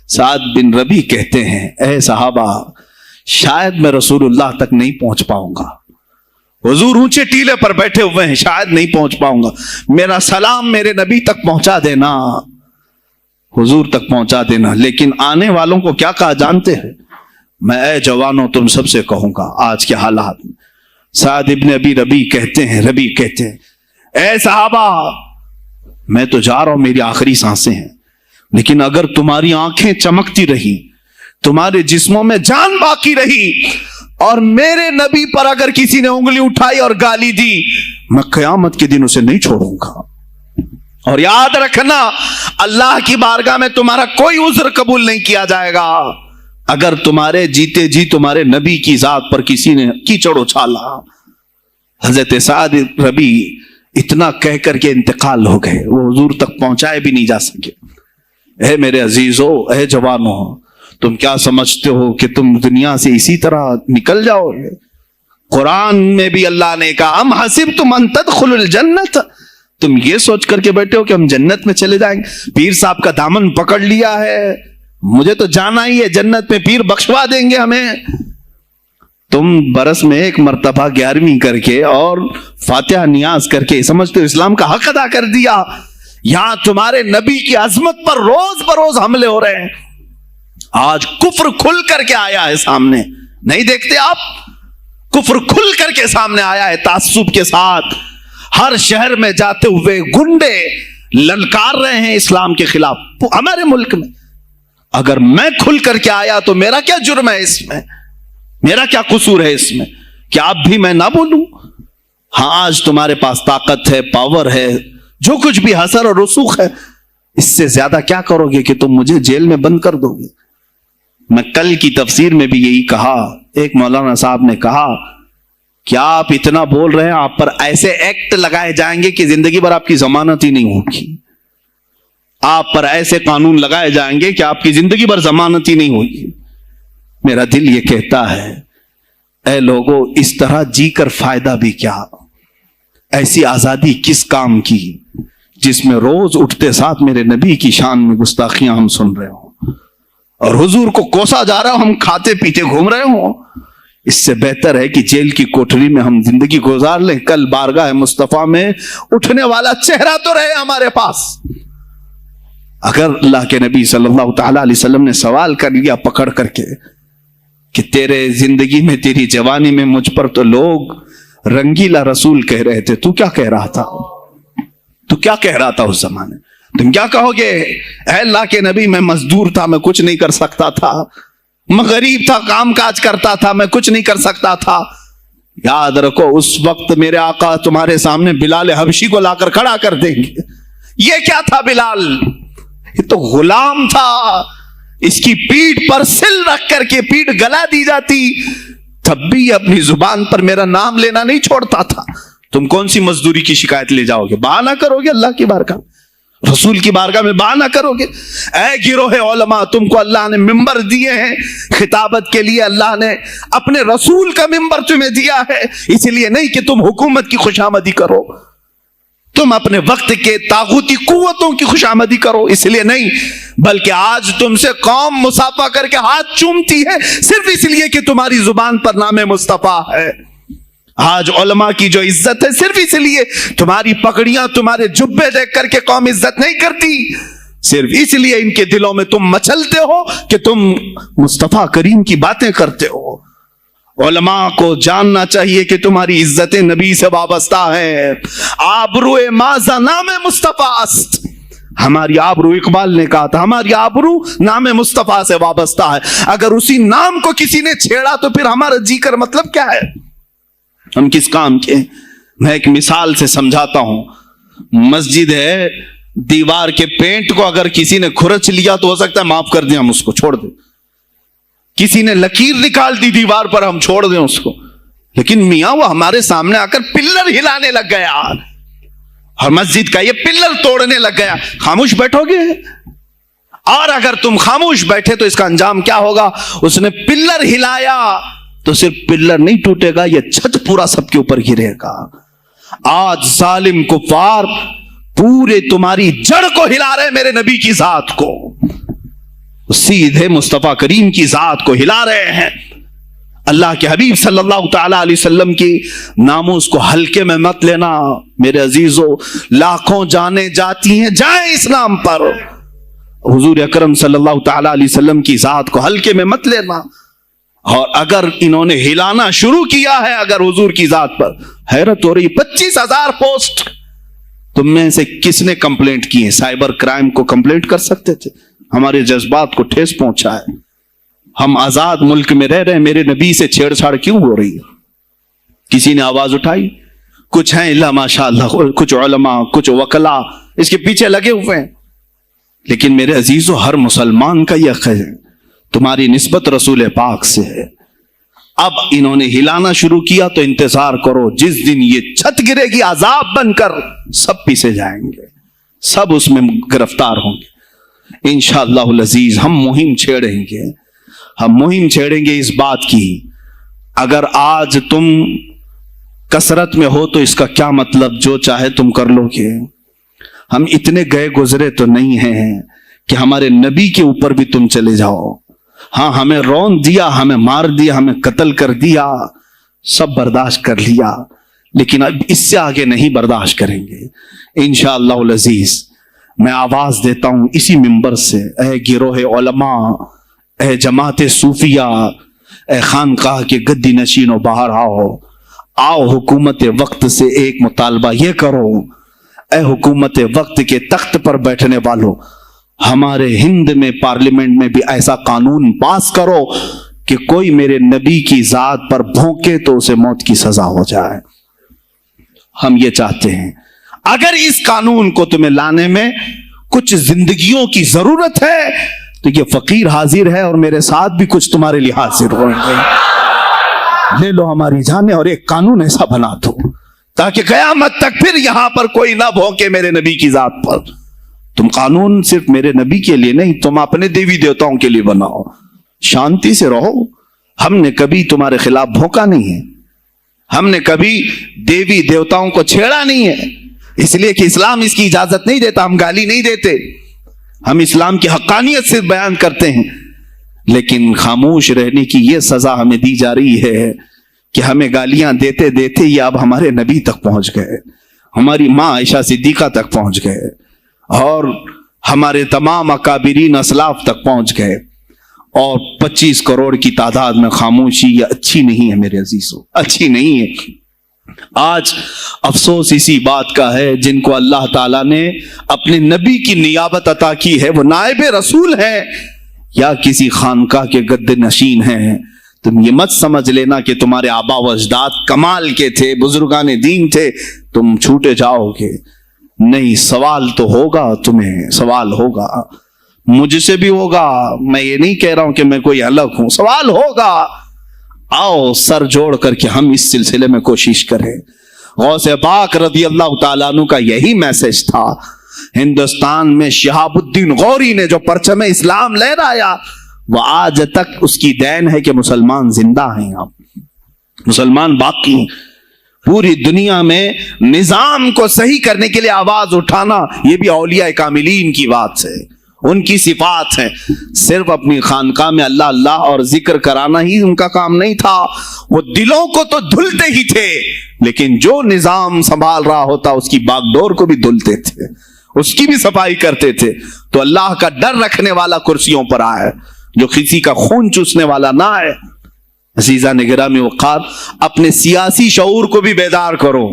साद बिन रबी कहते हैं, ए साहबा, शायद मैं रसूलुल्लाह तक नहीं पहुंच पाऊंगा, हुजूर ऊंचे टीले पर बैठे हुए हैं, शायद नहीं पहुंच पाऊंगा, मेरा सलाम मेरे नबी तक पहुंचा देना, हुजूर तक पहुंचा देना। लेकिन आने वालों को क्या कहा जानते हैं? मैं ए जवानों तुम सबसे कहूंगा आज के हालात में। साद इब्न अबी रबी कहते हैं, ए साहबा, मैं तो जा रहा हूं, मेरी आखिरी सांसें हैं, लेकिन अगर तुम्हारी आंखें चमकती रही, तुम्हारे जिस्मों में जान बाकी रही और मेरे नबी पर अगर किसी ने उंगली उठाई और गाली दी, मैं क़यामत के दिन उसे नहीं छोड़ूंगा। और याद रखना, अल्लाह की बारगाह में तुम्हारा कोई उज्र कबूल नहीं किया जाएगा अगर तुम्हारे जीते जी तुम्हारे नबी की जात पर किसी ने कीचड़ उछाला। हजरत साद रबी इतना कह करके इंतकाल हो गए, वो हुजूर तक पहुंचाए भी नहीं जा सके। ए मेरे अजीजों, ए जवानों, तुम क्या समझते हो कि तुम दुनिया से इसी तरह निकल जाओगे? कुरान में भी अल्लाह ने कहा, हम हसिब तुम अन तदखुलुल जन्नत, तुम ये सोच करके बैठे हो कि हम जन्नत में चले जाएंगे। पीर साहब का दामन पकड़ लिया है, मुझे तो जाना ही है जन्नत में, पीर बख्शवा देंगे हमें। तुम बरस में एक मर्तबा 11वीं करके और फातिहा नियाज करके समझते हो इस्लाम का हक अदा कर दिया। यहां तुम्हारे नबी की अजमत पर रोज बरोज हमले हो रहे हैं। आज कुफ्र खुल करके आया है सामने, नहीं देखते आप? कुफ्र खुल करके सामने आया है तासुब के साथ। हर शहर में जाते हुए गुंडे ललकार रहे हैं इस्लाम के खिलाफ हमारे मुल्क में। अगर मैं खुल करके आया तो मेरा क्या जुर्म है इसमें, मेरा क्या कसूर है इसमें? क्या आप भी मैं ना बोलूं? हाँ, आज तुम्हारे पास ताकत है, पावर है, जो कुछ भी हसर और रसूख है, इससे ज्यादा क्या करोगे कि तुम मुझे जेल में बंद कर दोगे? मैं कल की तफसीर में भी यही कहा, एक मौलाना साहब ने कहा, क्या आप इतना बोल रहे हैं, आप पर ऐसे एक्ट लगाए जाएंगे कि जिंदगी भर आपकी जमानत ही नहीं होगी, आप पर ऐसे कानून लगाए जाएंगे कि आपकी जिंदगी भर जमानत ही नहीं होगी। मेरा दिल ये कहता है, ऐ लोगों, इस तरह जीकर फायदा भी क्या? ऐसी आजादी किस काम की जिसमें रोज उठते साथ मेरे नबी की शान में गुस्ताखियां हम सुन रहे हो और हुजूर को कोसा जा रहा हो, हम खाते पीते घूम रहे हो। इससे बेहतर है कि जेल की कोठरी में हम जिंदगी गुजार लें, कल बारगाह मुस्तफा में उठने वाला चेहरा तो रहे हमारे पास। अगर अल्लाह के नबी सल्लल्लाहु अलैहि वसल्लम ने सवाल कर लिया पकड़ करके कि तेरे जिंदगी में, तेरी जवानी में मुझ पर तो लोग रंगीला रसूल कह रहे थे, तू क्या कह रहा था? तू क्या कह रहा था उस जमाने? तुम क्या कहोगे? ऐ अल्लाह के नबी, मैं मजदूर था, मैं कुछ नहीं कर सकता था, मैं गरीब था, काम काज करता था, मैं कुछ नहीं कर सकता था। याद रखो, उस वक्त मेरे आका तुम्हारे सामने बिलाल हबशी को लाकर खड़ा कर देंगे। ये क्या था बिलाल? ये तो गुलाम था, इसकी पीठ पर सिल रख करके पीठ गला दी जाती, तब भी अपनी जुबान पर मेरा नाम लेना नहीं छोड़ता था। तुम कौन सी मजदूरी की शिकायत ले जाओगे? बहाना करोगे अल्लाह की बारगाह? रसूल की बारगाह में बहाना करोगे। ऐ गिरोह उलमा, तुमको अल्लाह ने मिंबर दिए हैं खिताबत के लिए, अल्लाह ने अपने रसूल का मिंबर तुम्हें दिया है, इसलिए नहीं कि तुम हुकूमत की खुशामदी करो, तुम अपने वक्त के तागूती कुव्वतों की खुशामदी करो, इसलिए नहीं, बल्कि आज तुमसे कौम मुसाफा करके हाथ चूमती है सिर्फ इसलिए कि तुम्हारी जुबान पर नाम मुस्तफा है। आज उलमा की जो इज्जत है सिर्फ इसलिए, तुम्हारी पगड़ियां, तुम्हारे जुब्बे देख करके कौम इज्जत नहीं करती, सिर्फ इसलिए इनके दिलों में तुम मचलते हो कि तुम मुस्तफा करीम की बातें करते हो। उलमा को जानना चाहिए कि तुम्हारी इज्जत नबी से वाबस्ता है। आबरूए माजा नाम मुस्तफा अस्त, हमारी आबरू, इकबाल ने कहा था, हमारी आबरू नाम मुस्तफा से वाबस्ता है। अगर उसी नाम को किसी ने छेड़ा तो फिर हमारा जी कर मतलब क्या है, हम किस काम के। मैं एक मिसाल से समझाता हूं। मस्जिद है, दीवार के पेंट को अगर किसी ने खुरच लिया तो हो सकता है माफ कर दें, हम उसको छोड़ दें। किसी ने लकीर निकाल दी दीवार पर, हम छोड़ दें उसको। लेकिन मियां वो हमारे सामने आकर पिल्लर हिलाने लग गया और मस्जिद का ये पिल्लर तोड़ने लग गया, खामोश बैठोगे? और अगर तुम खामोश बैठे तो इसका अंजाम क्या होगा? उसने पिल्लर हिलाया तो सिर्फ पिल्लर नहीं टूटेगा, यह छत पूरा सबके ऊपर गिरेगा। आज जालिम कुफार पूरे तुम्हारी जड़ को हिला रहे, मेरे नबी की जात को, सीधे मुस्तफा करीम की जात को हिला रहे हैं। अल्लाह के हबीब सल्लल्लाहु तआला अलैहि वसल्लम की नामूस को हल्के में मत लेना मेरे अजीजों। लाखों जाने जाती हैं, जाए इस्लाम पर, हुजूर अकरम सल्लल्लाहु तआला अलैहि वसल्लम की जात को हल्के में मत लेना। और अगर इन्होंने हिलाना शुरू किया है अगर हुजूर की जात पर, हैरत हो रही, 25,000 पोस्ट तुम में से किसने कंप्लेंट की है? साइबर क्राइम को कंप्लेंट कर सकते थे, हमारे जज्बात को ठेस पहुंचा है। हम आजाद मुल्क में रह रहे हैं, मेरे नबी से छेड़छाड़ क्यों हो रही है? किसी ने आवाज उठाई? कुछ हैं इल्ला माशाअल्लाह, कुछ उलमा, कुछ वकला इसके पीछे लगे हुए हैं। लेकिन मेरे अजीजों, हर मुसलमान का यह हक है, तुम्हारी निस्बत रसूल पाक से है। अब इन्होंने हिलाना शुरू किया तो इंतजार करो, जिस दिन ये छत गिरेगी अजाब बनकर सब पीछे जाएंगे, सब उसमें गिरफ्तार होंगे इंशाअल्लाह अजीज। हम मुहिम छेड़ेंगे, हम मुहिम छेड़ेंगे इस बात की। अगर आज तुम कसरत में हो तो इसका क्या मतलब, जो चाहे तुम कर लोगे। हम इतने गए गुजरे तो नहीं हैं कि हमारे नबी के ऊपर भी तुम चले जाओ। हाँ, हमें रौंद दिया, हमें मार दिया, हमें कत्ल कर दिया, सब बर्दाश्त कर लिया, लेकिन अब इससे आगे नहीं बर्दाश्त करेंगे इंशाअल्लाह अजीज। मैं आवाज देता हूं इसी मिंबर से, ए गिरोह उलमा, ए जमात सूफिया, ए खानकाह के गद्दी नशीनो, बाहर आओ हुकूमत वक्त से एक मुतालबा ये करो, ए हुकूमत वक्त के तख्त पर बैठने वालों, हमारे हिंद में पार्लियामेंट में भी ऐसा कानून पास करो कि कोई मेरे नबी की जात पर भौंके तो उसे मौत की सजा हो जाए। हम ये चाहते हैं। अगर इस कानून को तुम्हें लाने में कुछ जिंदगियों की जरूरत है तो ये फकीर हाजिर है और मेरे साथ भी कुछ तुम्हारे लिए हाजिर होंगे। ले लो हमारी जाने और एक कानून ऐसा बना दो ताकि कयामत तक फिर यहां पर कोई ना भौंके मेरे नबी की जात पर। तुम कानून सिर्फ मेरे नबी के लिए नहीं, तुम अपने देवी देवताओं के लिए बनाओ, शांति से रहो। हमने कभी तुम्हारे खिलाफ भौंका नहीं है, हमने कभी देवी देवताओं को छेड़ा नहीं है, इसलिए कि इस्लाम इसकी इजाजत नहीं देता। हम गाली नहीं देते, हम इस्लाम की हक्कानियत से बयान करते हैं, लेकिन खामोश रहने की यह सजा हमें दी जा रही है कि हमें गालियां देते देते ये अब हमारे नबी तक पहुंच गए, हमारी मां आयशा सिद्दीका तक पहुंच गए और हमारे तमाम अकाबिरीन असलाफ तक पहुंच गए। और 25 करोड़ की तादाद में खामोशी ये अच्छी नहीं है मेरे अजीजों, अच्छी नहीं है। आज अफसोस इसी बात का है जिनको अल्लाह ताला ने अपने नबी की नियाबत अता की है, वो नायब रसूल है या किसी खानका के गद्दे नशीन हैं। तुम ये मत समझ लेना कि तुम्हारे आबा व अजदाद कमाल के थे, बुजुर्गान दीन थे, तुम छूटे जाओगे। नहीं, सवाल तो होगा, तुम्हें सवाल होगा, मुझसे भी होगा। मैं ये नहीं कह रहा हूं कि मैं कोई अलग हूं, सवाल होगा। आओ सर जोड़ करके हम इस सिलसिले में कोशिश करें। गौसे पाक रज़ी अल्लाह ताला अन्हु का यही मैसेज था, हिंदुस्तान में शिहाबुद्दीन गौरी ने जो परचम इस्लाम लहराया, वो आज तक उसकी देन है कि मुसलमान जिंदा हैं, अब मुसलमान बाकी हैं। पूरी दुनिया में निजाम को सही करने के लिए आवाज उठाना, ये भी औलिया कामिलीन की बात है, उनकी सिफात है। सिर्फ अपनी खानकाह में अल्लाह अल्लाह और जिक्र कराना ही उनका काम नहीं था, वो दिलों को तो धुलते ही थे, लेकिन जो निजाम संभाल रहा होता उसकी बागडोर को भी धुलते थे, उसकी भी सफाई करते थे। तो अल्लाह का डर रखने वाला कुर्सियों पर आए, जो किसी का खून चूसने वाला ना है। अजीजा निगरामी वक़ार, अपने सियासी शऊर को भी बेदार करो,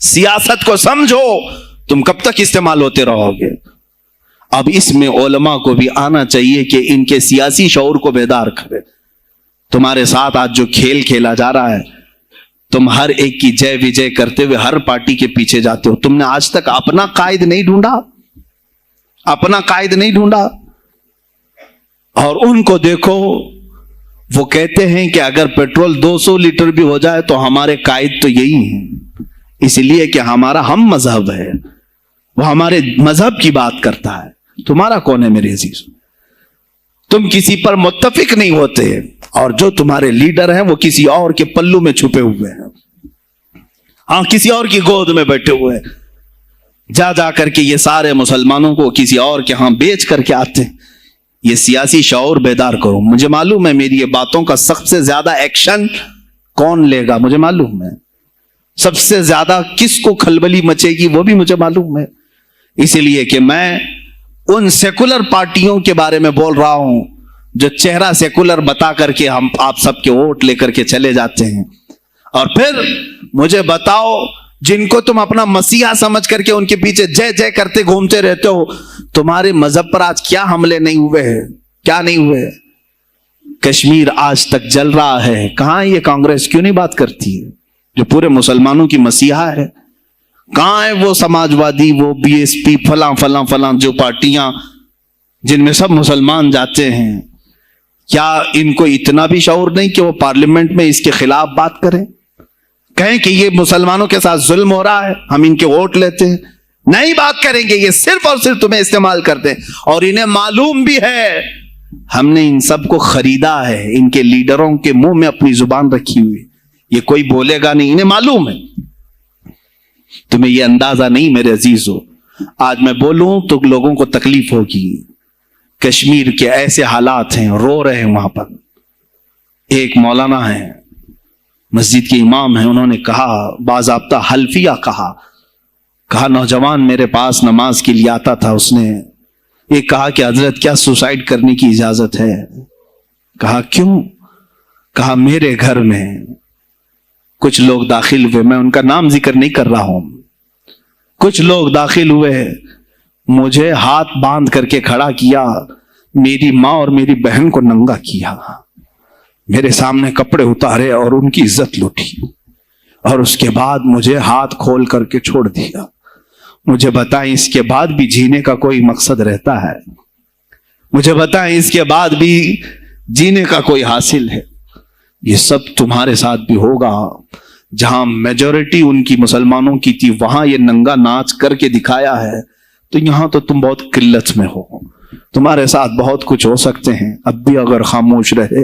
सियासत को समझो, तुम कब तक इस्तेमाल होते रहोगे। अब इसमें उलमा को भी आना चाहिए कि इनके सियासी शऊर को बेदार करे। तुम्हारे साथ आज जो खेल खेला जा रहा है, तुम हर एक की जय विजय करते हुए हर पार्टी के पीछे जाते हो। तुमने आज तक अपना कायद नहीं ढूंढा, अपना कायद नहीं ढूंढा। और उनको देखो, वो कहते हैं कि अगर पेट्रोल 200 लीटर भी हो जाए तो हमारे कायद तो यही हैं, इसलिए कि हमारा हम मजहब है, वो हमारे मजहब की बात करता है। तुम्हारा कौन है मेरे अजीज? तुम किसी पर मुत्तफिक नहीं होते, और जो तुम्हारे लीडर हैं वो किसी और के पल्लू में छुपे हुए हैं, हाँ, किसी और की गोद में बैठे हुए हैं। जा जा करके ये सारे मुसलमानों को किसी और के यहां बेच करके आते हैं। ये सियासी शऊर बेदार करो। मुझे मालूम है मेरी ये बातों का सबसे ज्यादा एक्शन कौन लेगा, मुझे मालूम है। सबसे ज्यादा किसको खलबली मचेगी वो भी मुझे मालूम है। इसलिए कि मैं उन सेकुलर पार्टियों के बारे में बोल रहा हूं जो चेहरा सेकुलर बता करके हम आप सबके वोट लेकर के चले जाते हैं, और फिर मुझे बताओ जिनको तुम अपना मसीहा समझ करके उनके पीछे जय जय करते घूमते रहते हो, तुम्हारे मजहब पर आज क्या हमले नहीं हुए हैं, क्या नहीं हुए? कश्मीर आज तक जल रहा है, कहां ये कांग्रेस क्यों नहीं बात करती है जो पूरे मुसलमानों की मसीहा है? कहां है वो समाजवादी, वो बीएसपी, फलां फलां फलां जो पार्टियां जिनमें सब मुसलमान जाते हैं? क्या इनको इतना भी शऊर नहीं कि वो पार्लियामेंट में इसके खिलाफ बात करें, कहें कि ये मुसलमानों के साथ जुल्म हो रहा है, हम इनके वोट लेते हैं? नहीं बात करेंगे, ये सिर्फ और सिर्फ तुम्हें इस्तेमाल करते हैं। और इन्हें मालूम भी है हमने इन सबको खरीदा है, इनके लीडरों के मुंह में अपनी जुबान रखी हुई, ये कोई बोलेगा नहीं, इन्हें मालूम है। तुम्हें ये अंदाजा नहीं मेरे अजीजों, आज मैं बोलूं तो लोगों को तकलीफ होगी। कश्मीर के ऐसे हालात हैं, रो रहे हैं वहां पर। एक मौलाना है, मस्जिद के इमाम हैं, उन्होंने कहा, बाज़ाब्ता हल्फिया कहा नौजवान मेरे पास नमाज के लिए आता था, उसने ये कहा कि हजरत क्या सुसाइड करने की इजाजत है? कहा क्यों? कहा मेरे घर में कुछ लोग दाखिल हुए, मैं उनका नाम जिक्र नहीं कर रहा हूं, कुछ लोग दाखिल हुए, मुझे हाथ बांध करके खड़ा किया, मेरी माँ और मेरी बहन को नंगा किया, मेरे सामने कपड़े उतारे और उनकी इज्जत लूटी, और उसके बाद मुझे हाथ खोल करके छोड़ दिया। मुझे बताएं इसके बाद भी जीने का कोई मकसद रहता है? मुझे बताएं इसके बाद भी जीने का कोई हासिल है? ये सब तुम्हारे साथ भी होगा। जहां मेजॉरिटी उनकी मुसलमानों की थी वहां ये नंगा नाच करके दिखाया है, तो यहां तो तुम बहुत किल्लत में हो, तुम्हारे साथ बहुत कुछ हो सकते हैं अब भी अगर खामोश रहे।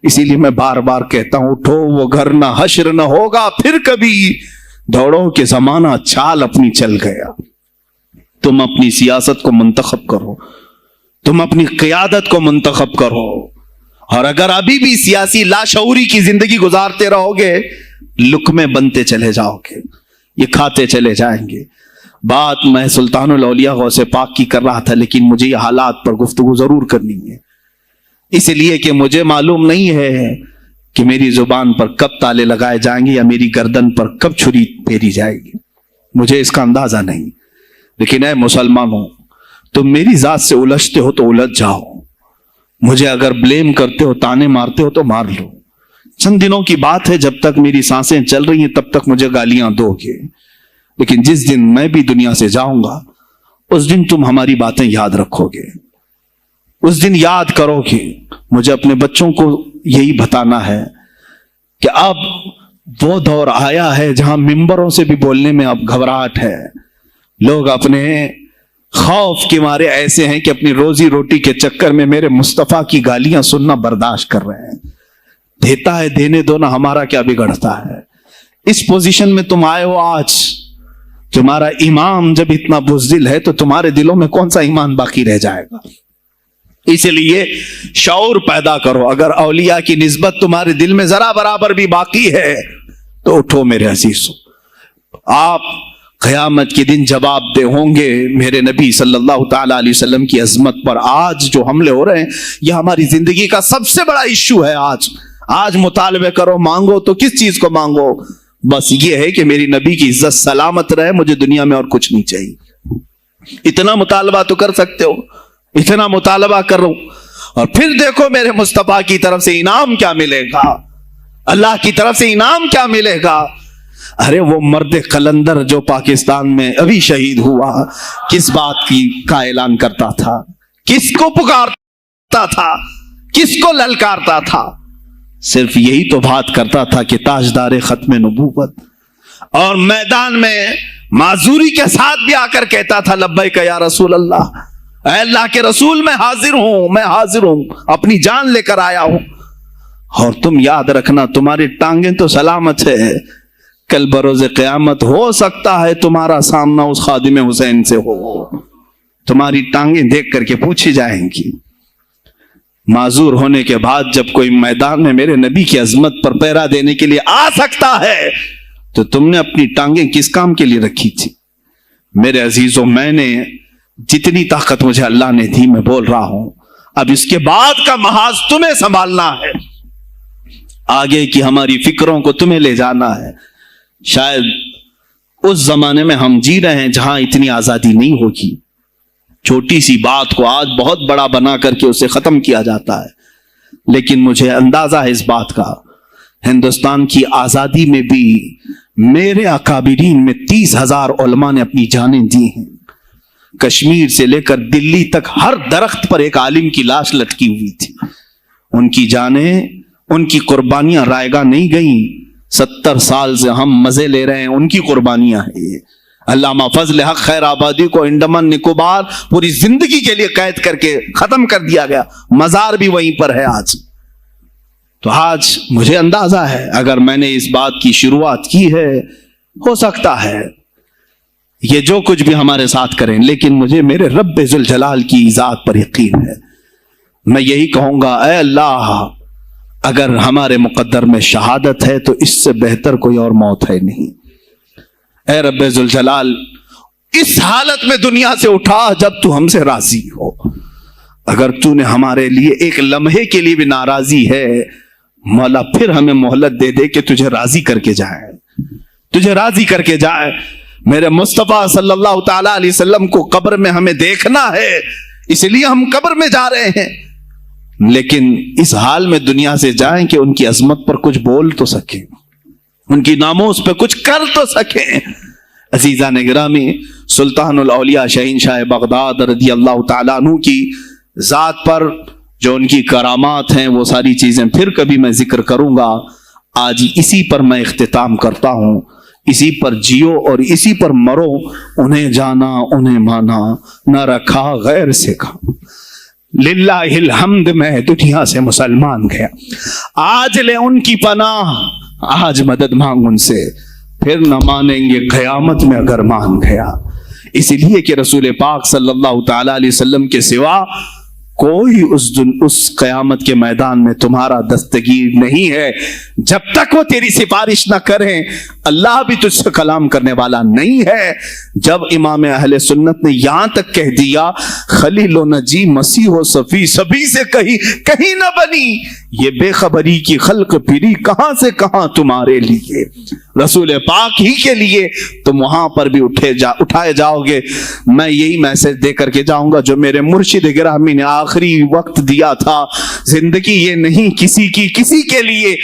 इसीलिए मैं बार बार कहता हूं, उठो वो घर ना हश्र न होगा फिर कभी, दौड़ो के जमाना चाल अपनी चल गया। तुम अपनी सियासत को मुंतखब करो, तुम अपनी क़ियादत को मुंतखब करो, और अगर अभी भी सियासी लाशऊरी की जिंदगी गुजारते रहोगे, लुकमे बनते चले जाओगे, ये खाते चले जाएंगे। बात मैं सुल्तानुल औलिया गौसे पाक की कर रहा था, लेकिन मुझे ये हालात पर गुफ्तगू जरूर करनी है, इसलिए कि मुझे मालूम नहीं है कि मेरी जुबान पर कब ताले लगाए जाएंगे या मेरी गर्दन पर कब छुरी फेरी जाएगी, मुझे इसका अंदाजा नहीं। लेकिन ऐ मुसलमानों, तुम मेरी जात से उलझते हो तो उलझ जाओ, मुझे अगर ब्लेम करते हो, ताने मारते हो तो मार लो। चंद दिनों की बात है, जब तक मेरी सांसें चल रही हैं तब तक मुझे गालियां दोगे, लेकिन जिस दिन मैं भी दुनिया से जाऊंगा उस दिन तुम हमारी बातें याद रखोगे, उस दिन याद करोगे। मुझे अपने बच्चों को यही बताना है कि अब वो दौर आया है जहां मिंबरों से भी बोलने में अब घबराहट है, لوگ اپنے خوف کے مارے ایسے ہیں کہ اپنی روزی روٹی کے چکر میں میرے مصطفیٰ کی گالیاں سننا برداشت کر رہے ہیں. دیتا ہے دینے دو نا، ہمارا کیا بگڑتا ہے. اس پوزیشن میں تم آئے ہو آج. تمہارا امام جب اتنا بزدل ہے تو تمہارے دلوں میں کون سا ایمان باقی رہ جائے گا. اس لیے شعور پیدا کرو. اگر اولیاء کی نسبت تمہارے دل میں ذرا برابر بھی باقی ہے تو اٹھو میرے عزیزو. آپ قیامت کے دن جواب دہ ہوں گے میرے نبی صلی اللہ تعالی علیہ وسلم کی عظمت پر. آج جو حملے ہو رہے ہیں یہ ہماری زندگی کا سب سے بڑا ایشو ہے. آج مطالبے کرو، مانگو تو کس چیز کو مانگو؟ بس یہ ہے کہ میری نبی کی عزت سلامت رہے، مجھے دنیا میں اور کچھ نہیں چاہیے. اتنا مطالبہ تو کر سکتے ہو، اتنا مطالبہ کرو اور پھر دیکھو میرے مصطفیٰ کی طرف سے انعام کیا ملے گا، اللہ کی طرف سے انعام کیا ملے گا. ارے وہ مرد قلندر جو پاکستان میں ابھی شہید ہوا، کس بات کا اعلان کرتا تھا؟ کس کو پکارتا تھا؟ کس کو للکارتا تھا؟ صرف یہی تو بات کرتا تھا کہ تاجدار ختم نبوت. اور میدان میں معذوری کے ساتھ بھی آ کر کہتا تھا لبیک یا رسول اللہ، اے اللہ کے رسول میں حاضر ہوں، میں حاضر ہوں، اپنی جان لے کر آیا ہوں. اور تم یاد رکھنا تمہاری ٹانگیں تو سلامت ہے، کل بروز قیامت ہو سکتا ہے تمہارا سامنا اس خادم حسین سے ہو. تمہاری ٹانگیں دیکھ کر کے پوچھی جائیں گی. معذور ہونے کے بعد جب کوئی میدان میں میرے نبی کی عظمت پر پہرا دینے کے لیے آ سکتا ہے تو تم نے اپنی ٹانگیں کس کام کے لیے رکھی تھی؟ میرے عزیزوں، میں نے جتنی طاقت مجھے اللہ نے دی میں بول رہا ہوں. اب اس کے بعد کا محاذ تمہیں سنبھالنا ہے، آگے کی ہماری فکروں کو تمہیں لے جانا ہے. شاید اس زمانے میں ہم جی رہے ہیں جہاں اتنی آزادی نہیں ہوگی. چھوٹی سی بات کو آج بہت بڑا بنا کر کے اسے ختم کیا جاتا ہے. لیکن مجھے اندازہ ہے اس بات کا، ہندوستان کی آزادی میں بھی میرے اکابرین میں 30,000 علماء نے اپنی جانیں دی ہیں. کشمیر سے لے کر دلی تک ہر درخت پر ایک عالم کی لاش لٹکی ہوئی تھی. ان کی جانیں، ان کی قربانیاں رائیگاں نہیں گئیں. 70 سال سے ہم مزے لے رہے ہیں، ان کی قربانیاں ہیں یہ. علامہ فضل حق خیر آبادی کو انڈمان نکوبار پوری زندگی کے لیے قید کر کے ختم کر دیا گیا، مزار بھی وہیں پر ہے آج. تو آج مجھے اندازہ ہے اگر میں نے اس بات کی شروعات کی ہے، ہو سکتا ہے یہ جو کچھ بھی ہمارے ساتھ کریں، لیکن مجھے میرے رب ذوالجلال کی ذات پر یقین ہے. میں یہی کہوں گا، اے اللہ، اگر ہمارے مقدر میں شہادت ہے تو اس سے بہتر کوئی اور موت ہے نہیں. اے رب ذوالجلال، اس حالت میں دنیا سے اٹھا جب تو ہم سے راضی ہو. اگر تو نے ہمارے لیے ایک لمحے کے لیے بھی ناراضی ہے، مولا پھر ہمیں مہلت دے دے کہ تجھے راضی کر کے جائے، تجھے راضی کر کے جائے. میرے مصطفیٰ صلی اللہ تعالی علیہ وسلم کو قبر میں ہمیں دیکھنا ہے، اس لیے ہم قبر میں جا رہے ہیں. لیکن اس حال میں دنیا سے جائیں کہ ان کی عظمت پر کچھ بول تو سکیں، ان کی ناموس پہ کچھ کر تو سکیں. عزیزان گرامی، سلطان الاولیاء شہین شاہ بغداد رضی اللہ تعالیٰ عنہ کی ذات پر جو ان کی کرامات ہیں وہ ساری چیزیں پھر کبھی میں ذکر کروں گا. آج اسی پر میں اختتام کرتا ہوں. اسی پر جیو اور اسی پر مرو. انہیں جانا انہیں مانا، نہ رکھا غیر سے کھا. للہ الحمد میں دنیا سے مسلمان گیا. آج لے ان کی پناہ، آج مدد مانگ ان سے، پھر نہ مانیں گے قیامت میں اگر مان گیا. اس لیے کہ رسول پاک صلی اللہ تعالی علیہ وسلم کے سوا کوئی اس قیامت کے میدان میں تمہارا دستگیر نہیں ہے. جب تک وہ تیری سفارش نہ کریں، اللہ بھی تجھ سے کلام کرنے والا نہیں ہے. جب امام اہل سنت نے یہاں تک کہہ دیا خلیل و نجی مسیح و صفی سبھی سے کہیں نہ بنی، یہ بے خبری کی خلق پھری کہاں سے کہاں تمہارے لیے، رسول پاک ہی کے لیے تم وہاں پر بھی اٹھائے جاؤ گے. میں یہی میسج دے کر کے جاؤں گا جو میرے مرشد گرامی نے آخری وقت دیا تھا. زندگی یہ نہیں کسی کی کسی کے لیے